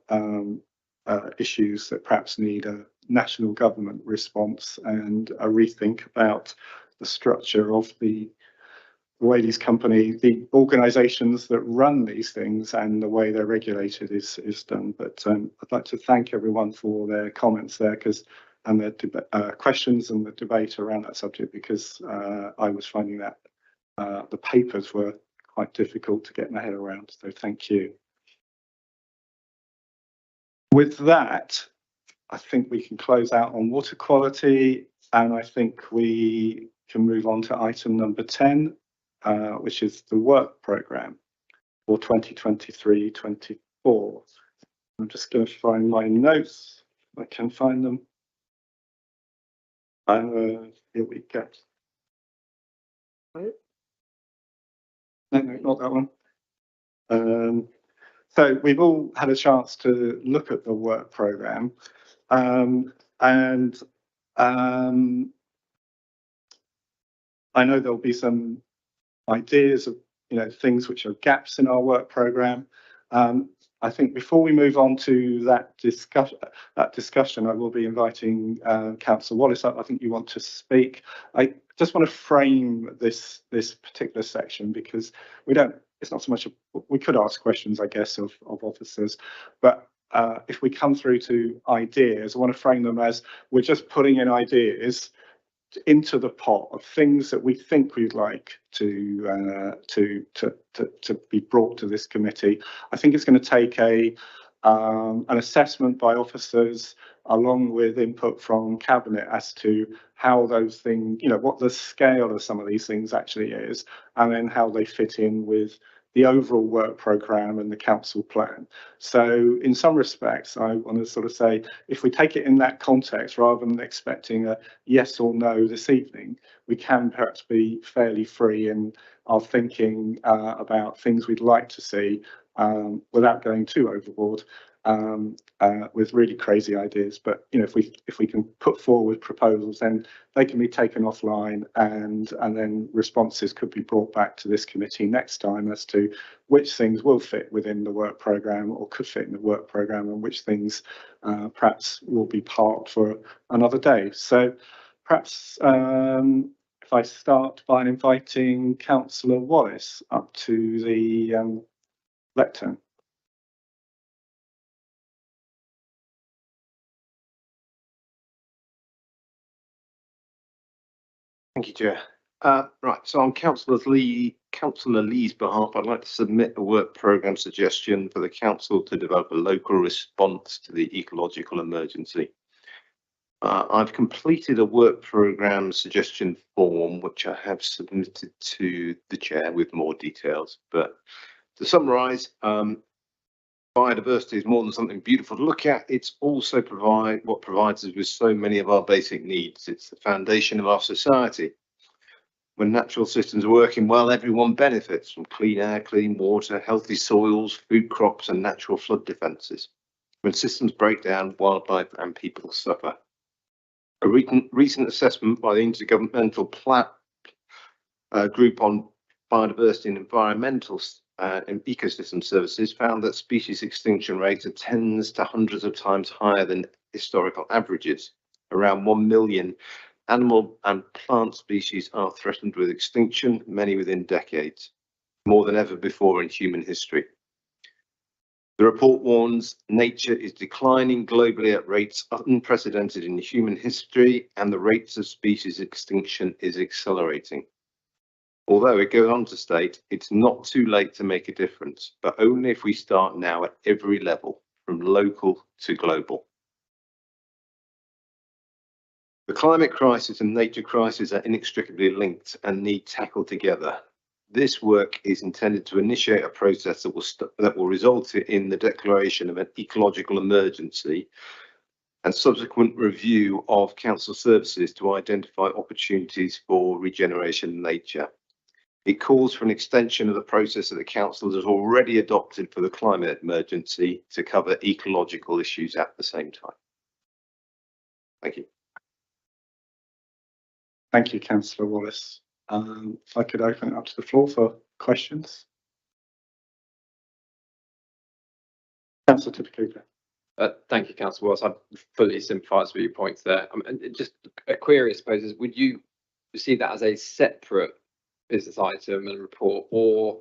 issues that perhaps need a national government response and a rethink about the structure of the way these companies, the organisations that run these things, and the way they're regulated is done. But I'd like to thank everyone for their comments there, and their questions and the debate around that subject, because I was finding that the papers were quite difficult to get my head around. So thank you. With that, I think we can close out on water quality, and I think we can move on to item number 10, which is the work programme for 2023-24. I'm just going to find my notes, if I can find them. Here we go. No, not that one. So we've all had a chance to look at the work programme, and I know there'll be some ideas of things which are gaps in our work programme. I think before we move on to that discussion, I will be inviting Councillor Wallace up. I think you want to speak. I just want to frame this particular section, because it's not so much we could ask questions, I guess, of officers, but if we come through to ideas, I want to frame them as we're just putting in ideas into the pot of things that we think we'd like to be brought to this committee. I think it's going to take an assessment by officers, along with input from cabinet, as to how those things, what the scale of some of these things actually is, and then how they fit in with the overall work programme and the council plan. So in some respects, I want to sort of say, if we take it in that context, rather than expecting a yes or no this evening, we can perhaps be fairly free in our thinking about things we'd like to see, without going too overboard with really crazy ideas. But if we can put forward proposals, then they can be taken offline, and then responses could be brought back to this committee next time as to which things will fit within the work programme, or could fit in the work programme, and which things perhaps will be parked for another day. So perhaps if I start by inviting Councillor Wallace up to the lectern. Thank you, Chair. Right, so on Councillor Lee's behalf, I'd like to submit a work programme suggestion for the council to develop a local response to the ecological emergency. I've completed a work programme suggestion form, which I have submitted to the Chair with more details. But to summarise, biodiversity is more than something beautiful to look at. It's also what provides us with so many of our basic needs. It's the foundation of our society. When natural systems are working well, everyone benefits from clean air, clean water, healthy soils, food crops, and natural flood defences. When systems break down, wildlife and people suffer. A recent assessment by the Intergovernmental Group on Biodiversity and Environmental and Ecosystem Services found that species extinction rates are tens to hundreds of times higher than historical averages. Around 1 million animal and plant species are threatened with extinction, many within decades, more than ever before in human history. The report warns nature is declining globally at rates unprecedented in human history, and the rates of species extinction is accelerating. Although it goes on to state, it's not too late to make a difference, but only if we start now at every level, from local to global. The climate crisis and nature crisis are inextricably linked and need tackled together. This work is intended to initiate a process that will result in the declaration of an ecological emergency and subsequent review of council services to identify opportunities for regeneration in nature. It calls for an extension of the process that the council has already adopted for the climate emergency to cover ecological issues at the same time. Thank you. Thank you, Councillor Wallace. If I could open it up to the floor for questions. Councillor Tippecooper. Thank you, Councillor Wells. I fully sympathise with your points there. And just a query, I suppose, is would you see that as a separate business item and report, or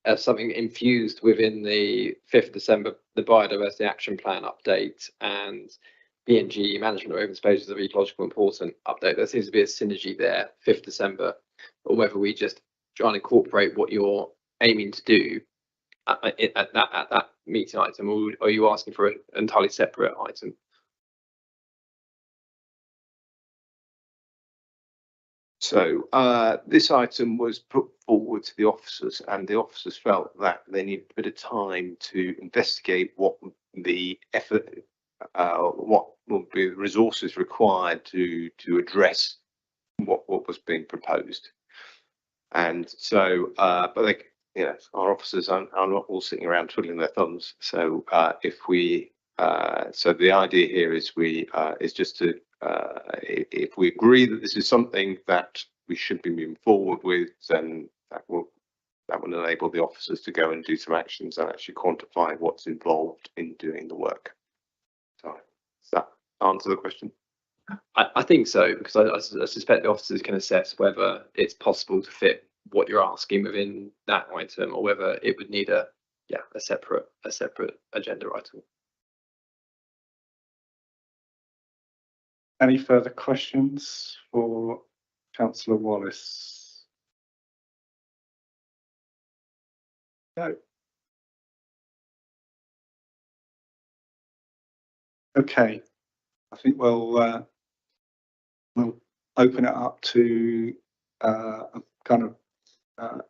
as something infused within the 5th December, the Biodiversity Action Plan update and B&G Management of Open Spaces of Ecological Importance update? There seems to be a synergy there, 5th December, or whether we just try and incorporate what you're aiming to do at that meeting item, or are you asking for an entirely separate item? So this item was put forward to the officers, and the officers felt that they needed a bit of time to investigate what the effort, what will be the resources required to address what was being proposed. And so, but they, you know, our officers are not all sitting around twiddling their thumbs. So if we, so the idea here is is just to, if we agree that this is something that we should be moving forward with, then that will enable the officers to go and do some actions and actually quantify what's involved in doing the work. So does that answer the question? I think so, because I suspect the officers can assess whether it's possible to fit what you're asking within that item, or whether it would need a separate agenda item. Any further questions for Councillor Wallace? No. Okay, I think we'll open it up to a kind of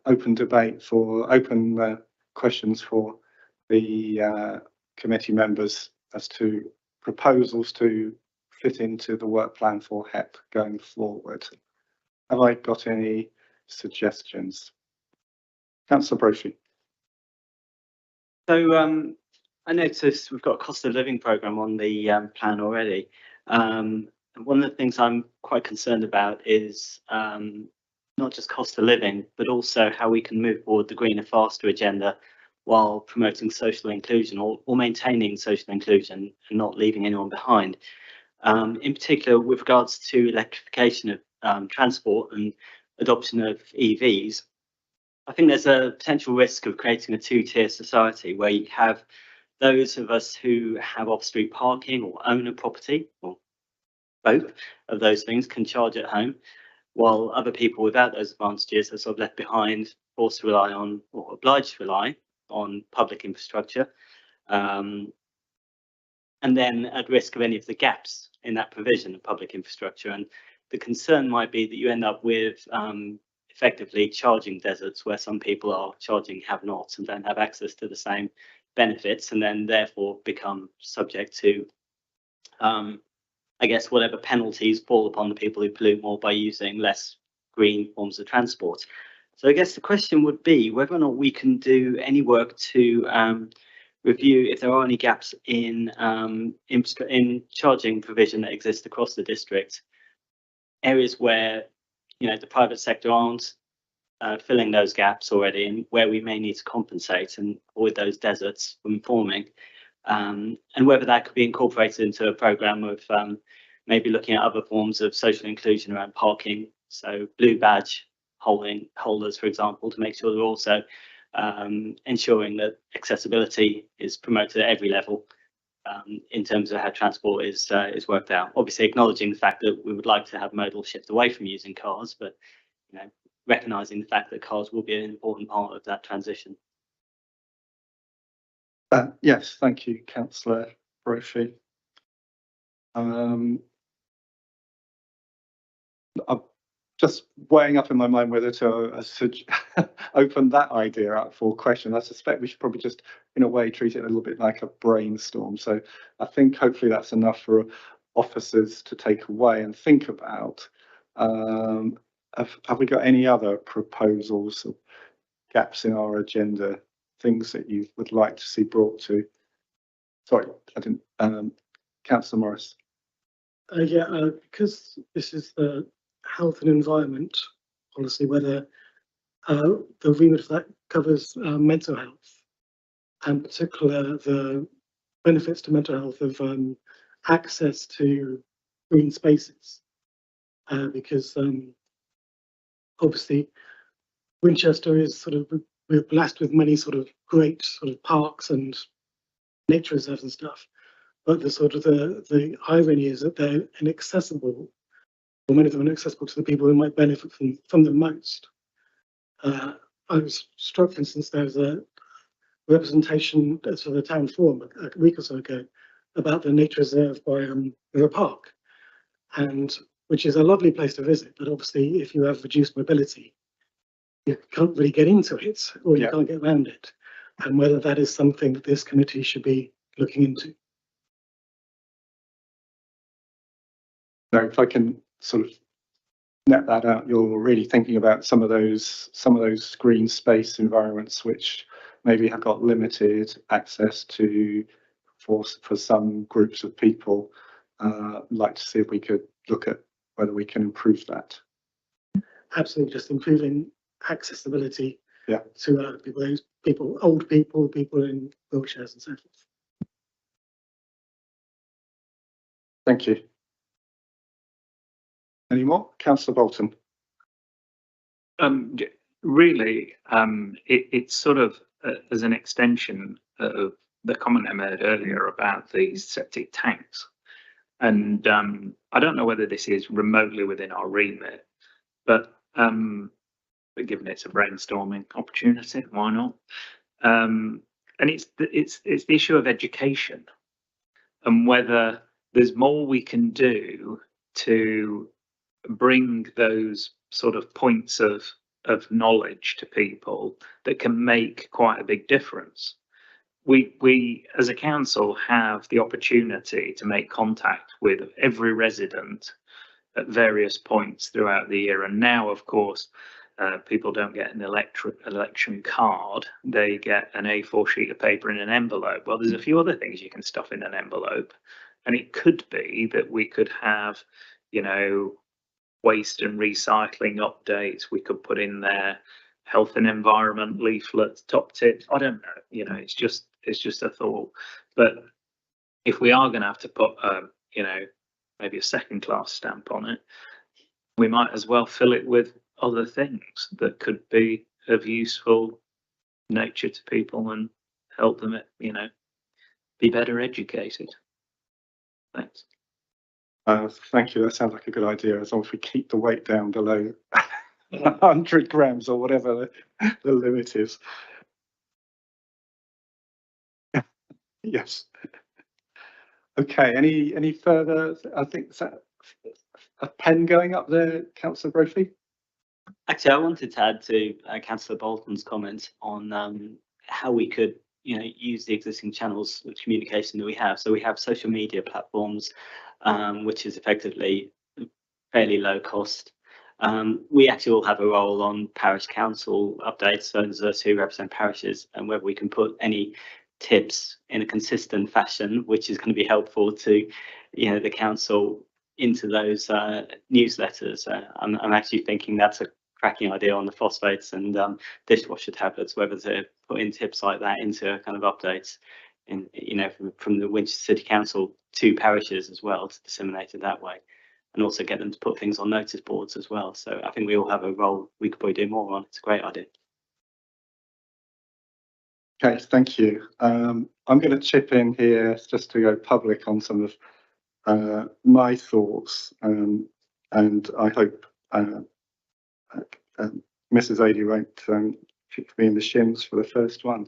open debate for open questions for the committee members as to proposals to fit into the work plan for HEP going forward. Have I got any suggestions? Councillor Brophy. So I noticed we've got a cost of living programme on the plan already. And one of the things I'm quite concerned about is not just cost of living, but also how we can move forward the greener, faster agenda while promoting social inclusion, or maintaining social inclusion and not leaving anyone behind. In particular, with regards to electrification of transport and adoption of EVs, I think there's a potential risk of creating a two-tier society where you have those of us who have off-street parking or own a property, or both of those things, can charge at home, while other people without those advantages are sort of left behind, forced to rely on, or obliged to rely on, public infrastructure, and then at risk of any of the gaps in that provision of public infrastructure. And the concern might be that you end up with effectively charging deserts, where some people are charging have-nots and don't have access to the same benefits, and then therefore become subject to I guess whatever penalties fall upon the people who pollute more by using less green forms of transport. So I guess the question would be whether or not we can do any work to review if there are any gaps in charging provision that exists across the district, areas where, you know, the private sector aren't filling those gaps already, and where we may need to compensate and avoid those deserts from forming. And whether that could be incorporated into a programme of maybe looking at other forms of social inclusion around parking, so blue badge holders, for example, to make sure they're also ensuring that accessibility is promoted at every level in terms of how transport is worked out. Obviously, acknowledging the fact that we would like to have modal shift away from using cars, but you know, recognising the fact that cars will be an important part of that transition. Yes, thank you, Councillor Brophy. I'm just weighing up in my mind whether to open that idea up for question. I suspect we should probably just, in a way, treat it a little bit like a brainstorm. So I think hopefully that's enough for officers to take away and think about. Have we got any other proposals, or gaps in our agenda, things that you would like to see brought to? Sorry, I didn't. Councillor Morris. Because this is the health and environment policy, whether the remit of that covers mental health, and in particular the benefits to mental health of access to green spaces, because obviously Winchester is we're blessed with many great parks and nature reserves and stuff, but the irony is that they're inaccessible, or many of them are inaccessible to the people who might benefit from them most. I was struck, for instance, there's a representation at the town forum a week or so ago about the nature reserve by River Park, and which is a lovely place to visit, but obviously if you have reduced mobility, you can't really get into it, or you can't get around it, and whether that is something that this committee should be looking into. Now, if I can sort of net that out, you're really thinking about some of those green space environments which maybe have got limited access to for some groups of people. Like to see if we could look at whether we can improve that. Absolutely, just improving accessibility to people, old people, people in wheelchairs and so forth. Thank you. Any more? Councillor Bolton. Really, it's sort of as an extension of the comment I made earlier about these septic tanks. And I don't know whether this is remotely within our remit, but given it's a brainstorming opportunity, why not? And it's the issue of education and whether there's more we can do to bring those sort of points of knowledge to people that can make quite a big difference. We as a council have the opportunity to make contact with every resident at various points throughout the year, and now of course people don't get an election card, they get an A4 sheet of paper in an envelope. Well, there's a few other things you can stuff in an envelope, and it could be that we could have, you know, waste and recycling updates. We could put in there health and environment leaflets, top tips. I don't know, you know, it's just a thought. But if we are going to have to put you know, maybe a second class stamp on it, we might as well fill it with other things that could be of useful nature to people and help them, you know, be better educated. Thanks. Thank you. That sounds like a good idea, as long as we keep the weight down below 100 grams or whatever the limit is. Yes. Okay. Any further? I think is that a pen going up there, Councillor Brophy? Actually, I wanted to add to Councillor Bolton's comment on how we could, you know, use the existing channels of communication that we have. So we have social media platforms, which is effectively fairly low cost. We actually all have a role on parish council updates, so those of us who represent parishes, and whether we can put any tips in a consistent fashion, which is going to be helpful to, you know, the council into those newsletters. I'm actually thinking that's a cracking idea on the phosphates and dishwasher tablets, whether to put in tips like that into kind of updates in, you know, from the Winchester City Council to parishes as well, to disseminate it that way, and also get them to put things on notice boards as well. So I think we all have a role we could probably do more on. It's a great idea. Okay, thank you. I'm going to chip in here just to go public on some of my thoughts, and I hope Mrs. Adey won't kick me in the shins for the first one,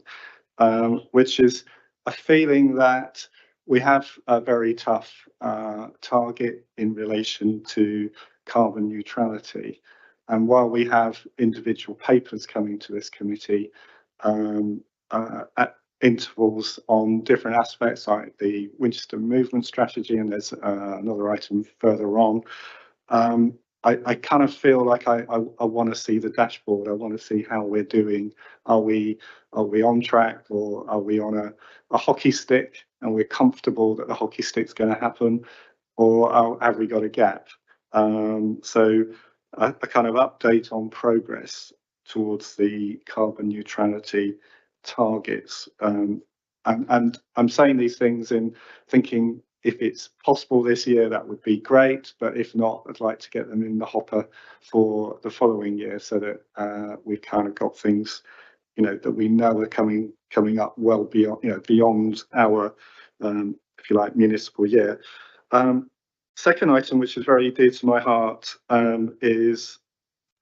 which is a feeling that we have a very tough target in relation to carbon neutrality. And while we have individual papers coming to this committee at intervals on different aspects, like the Winchester Movement Strategy, and there's another item further on, I kind of feel like I want to see the dashboard. I want to see how we're doing. Are we on track, or are we on a hockey stick and we're comfortable that the hockey stick's going to happen, or have we got a gap? So a kind of update on progress towards the carbon neutrality targets. And I'm saying these things in thinking, if it's possible this year, that would be great. But if not, I'd like to get them in the hopper for the following year, so that we've kind of got things, that we know are coming up well beyond, beyond our, if you like, municipal year. Second item, which is very dear to my heart, is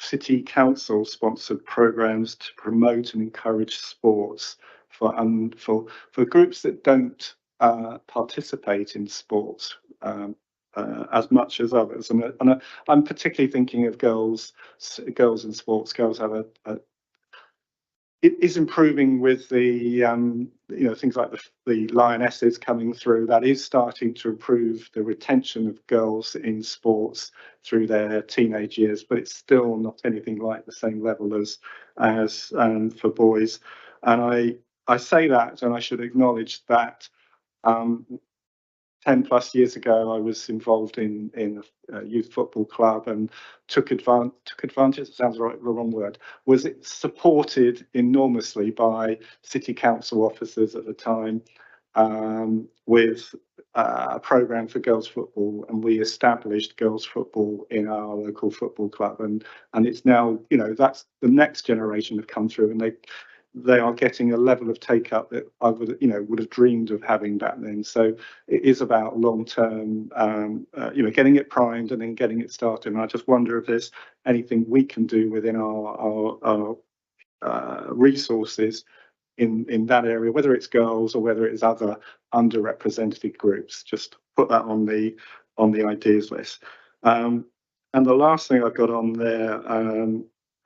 City Council sponsored programs to promote and encourage sports for groups that don't participate in sports as much as others. And I'm particularly thinking of girls in sports. Girls have it is improving with the things like the Lionesses coming through. That is starting to improve the retention of girls in sports through their teenage years, but it's still not anything like the same level as for boys. And I say that, and I should acknowledge that 10 plus years ago, I was involved in a youth football club and took advantage, it sounds right, the wrong word, was it supported enormously by city council officers at the time with a programme for girls football, and we established girls football in our local football club, and it's now, that's the next generation have come through, and they are getting a level of take up that I would have dreamed of having back then. So it is about long term, getting it primed and then getting it started. And I just wonder if there's anything we can do within our resources in that area, whether it's girls or whether it's other underrepresented groups. Just put that on the ideas list. And the last thing I've got on there, and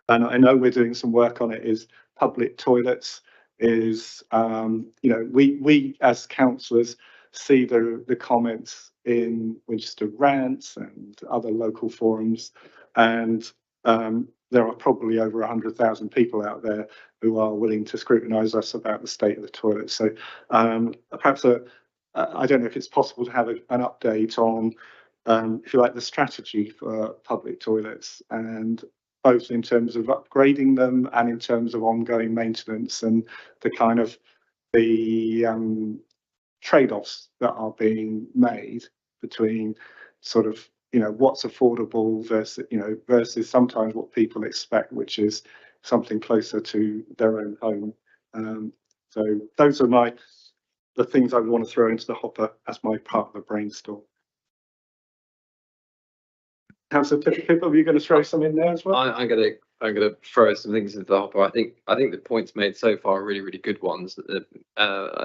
I know we're doing some work on it, is public toilets. Is we as councillors see the comments in Winchester Rants and other local forums, and there are probably over 100,000 people out there who are willing to scrutinise us about the state of the toilet. So perhaps I don't know if it's possible to have an update on, if you like, the strategy for public toilets, and both in terms of upgrading them and in terms of ongoing maintenance, and the kind of the trade-offs that are being made between sort of what's affordable versus sometimes what people expect, which is something closer to their own home. So those are the things I want to throw into the hopper as my part of the brainstorm. Councillor Tippett, are you going to throw some in there as well? I'm gonna throw some things into the hopper. I think the points made so far are really, really good ones. The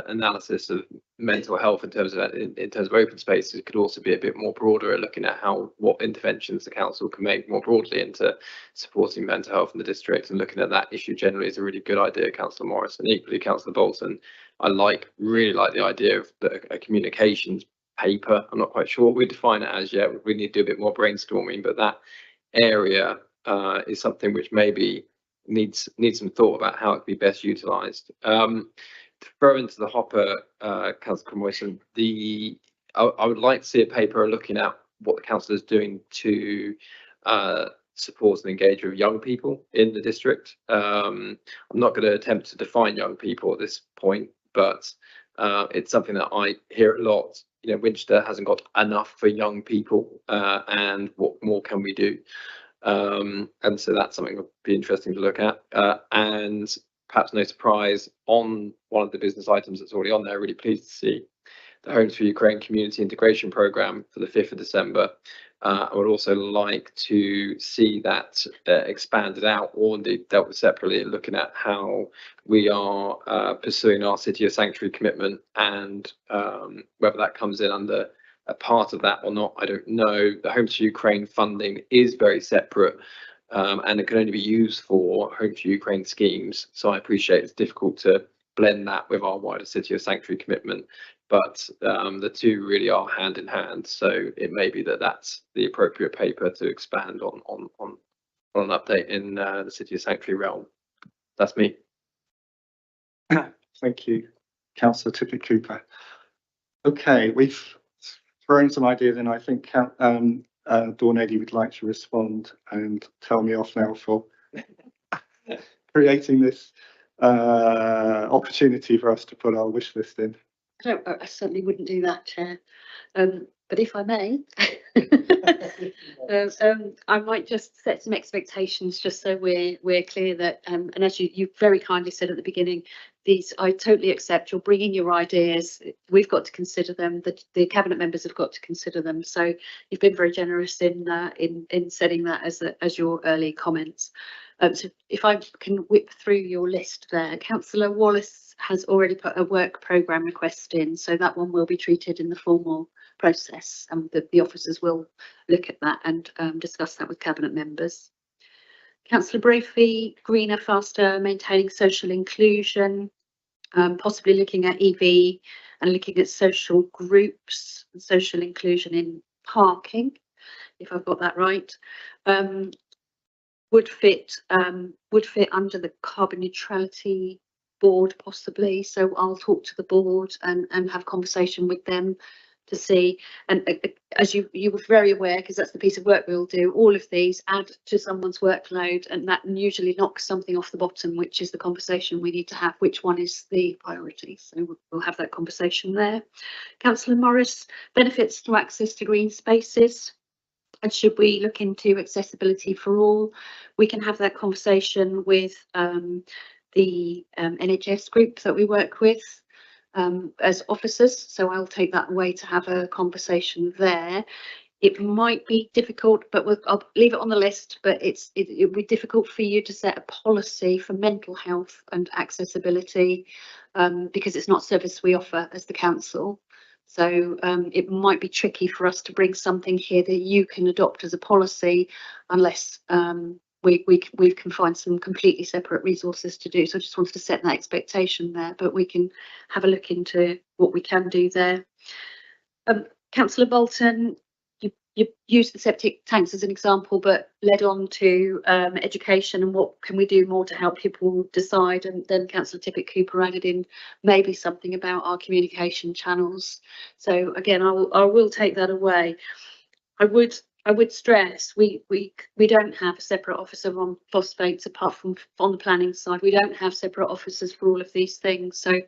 analysis of mental health in terms of open spaces could also be a bit more broader at looking at what interventions the council can make more broadly into supporting mental health in the district, and looking at that issue generally is a really good idea, Councillor Morris, and equally Councillor Bolton. I really like the idea of a communications paper. I'm not quite sure what we define it as yet. We need to do a bit more brainstorming, but that area is something which maybe needs some thought about how it could be best utilised. To throw into the hopper, Councillor Cromwell, I would like to see a paper looking at what the council is doing to support and engage with young people in the district. I'm not going to attempt to define young people at this point, but it's something that I hear a lot. Winchester hasn't got enough for young people, and what more can we do? And so that's something that would be interesting to look at. And perhaps no surprise, on one of the business items that's already on there, really pleased to see the Homes for Ukraine Community Integration Programme for the 5th of December. I would also like to see that expanded out, or indeed dealt with separately, looking at how we are pursuing our City of Sanctuary commitment, and whether that comes in under a part of that or not, I don't know. The Home to Ukraine funding is very separate, and it can only be used for Home to Ukraine schemes. So I appreciate it's difficult to blend that with our wider City of Sanctuary commitment, but the two really are hand in hand. So it may be that that's the appropriate paper to expand on an update in the City of Sanctuary realm. That's me. Thank you, Councillor Tippett Cooper. Okay, we've thrown some ideas in. I think Dawn Eddy would like to respond and tell me off now for creating this opportunity for us to put our wish list in. I certainly wouldn't do that, Chair. But if I may, I might just set some expectations just so we're clear that, and as you very kindly said at the beginning, these I totally accept. You're bringing your ideas. We've got to consider them. The cabinet members have got to consider them. So you've been very generous in setting that as your early comments. So if I can whip through your list there, Councillor Wallace has already put a work programme request in, so that one will be treated in the formal process, and the officers will look at that and discuss that with cabinet members. Councillor Brophy, greener, faster, maintaining social inclusion, possibly looking at EV and looking at social groups and social inclusion in parking, if I've got that right. Would fit under the carbon neutrality board possibly. So I'll talk to the board and have conversation with them to see. And as you were very aware, because that's the piece of work we'll do, all of these add to someone's workload, and that usually knocks something off the bottom, which is the conversation we need to have. Which one is the priority? So we'll have that conversation there. Councillor Morris, benefits to access to green spaces. And should we look into accessibility for all? We can have that conversation with the NHS group that we work with as officers. So I'll take that away to have a conversation there. It might be difficult, but I'll leave it on the list. But it would be difficult for you to set a policy for mental health and accessibility because it's not a service we offer as the council. So it might be tricky for us to bring something here that you can adopt as a policy unless we can find some completely separate resources to do. So I just wanted to set that expectation there, but we can have a look into what we can do there. Councillor Bolton, you used the septic tanks as an example, but led on to education and what can we do more to help people decide. And then Councillor Tippett Cooper added in maybe something about our communication channels. So again, I will take that away. I would stress we don't have a separate officer on phosphates apart from on the planning side. We don't have separate officers for all of these things. So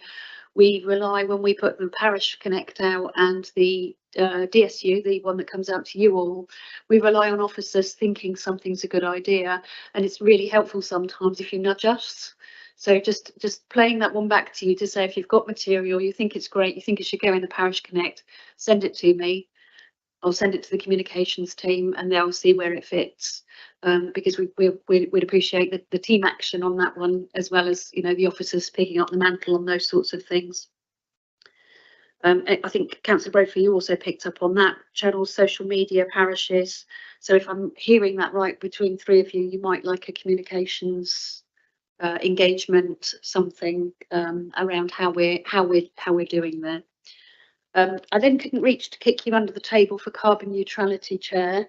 we rely, when we put the parish connect out and the DSU, the one that comes out to you all, we rely on officers thinking something's a good idea, and it's really helpful sometimes if you nudge us. So just playing that one back to you to say, if you've got material, you think it's great, you think it should go in the parish connect, send it to me. I'll send it to the communications team and they'll see where it fits, because we'd appreciate the team action on that one, as well as, you know, the officers picking up the mantle on those sorts of things. I think Councillor Brophy, you also picked up on that, channels, social media, parishes. So if I'm hearing that right, between three of you, you might like a communications engagement, something around how we're doing there. I then couldn't reach to kick you under the table for carbon neutrality, Chair.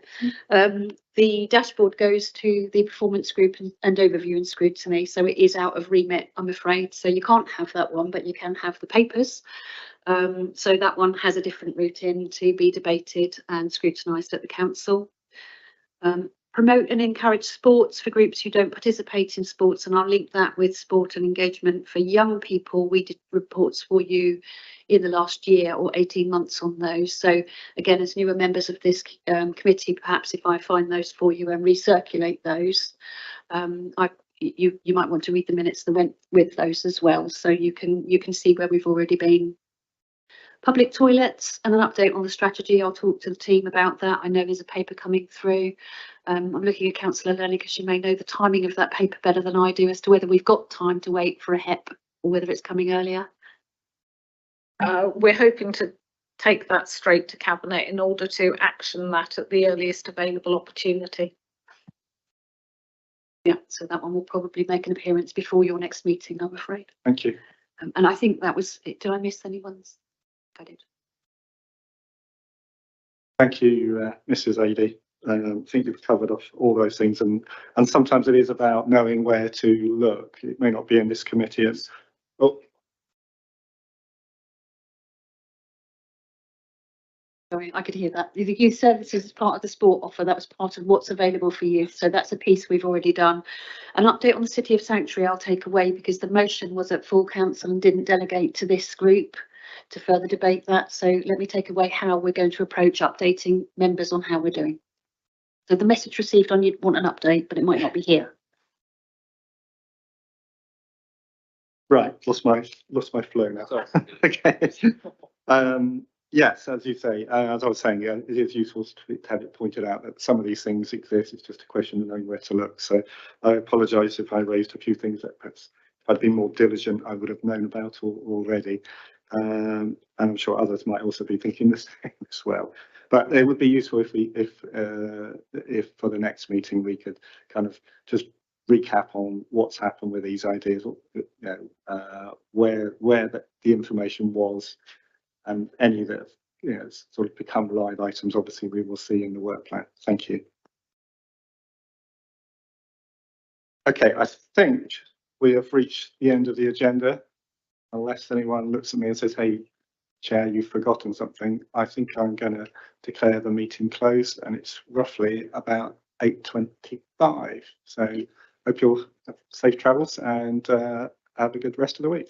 The dashboard goes to the performance group and overview and scrutiny, so it is out of remit, I'm afraid. So you can't have that one, but you can have the papers. So that one has a different route in to be debated and scrutinised at the council. Promote and encourage sports for groups who don't participate in sports, and I'll link that with sport and engagement for young people. We did reports for you in the last year or 18 months on those. So again, as newer members of this committee, perhaps if I find those for you and recirculate those, you might want to read the minutes that went with those as well, so you can see where we've already been. Public toilets and an update on the strategy. I'll talk to the team about that. I know there's a paper coming through. I'm looking at Councillor Lenny because she may know the timing of that paper better than I do as to whether we've got time to wait for a HEP or whether it's coming earlier. We're hoping to take that straight to Cabinet in order to action that at the earliest available opportunity. Yeah, so that one will probably make an appearance before your next meeting, I'm afraid. Thank you. And I think that was it. Did I miss anyone's? I did. Thank you, Mrs. Adey. I think you've covered off all those things, and sometimes it is about knowing where to look. It may not be in this committee. Oh, Sorry, I could hear that. The youth services is part of the sport offer. That was part of what's available for youth. So that's a piece we've already done. An update on the City of Sanctuary I'll take away because the motion was at full council and didn't delegate to this group to further debate that. So let me take away how we're going to approach updating members on how we're doing. So the message received on you'd want an update, but it might not be here. right, lost my flow now. Okay. Yes, as you say, as I was saying, yeah, it is useful to have it pointed out that some of these things exist. It's just a question of knowing where to look. So I apologise if I raised a few things that perhaps if I'd been more diligent, I would have known about already. And I'm sure others might also be thinking the same as well. But it would be useful if for the next meeting we could kind of just recap on what's happened with these ideas, you know, where the information was. And any that have, you know, sort of become live items, obviously we will see in the work plan. Thank you. Okay, I think we have reached the end of the agenda. Unless anyone looks at me and says, hey, Chair, you've forgotten something. I think I'm going to declare the meeting closed, and it's roughly about 8:25. So hope you'll have safe travels and have a good rest of the week.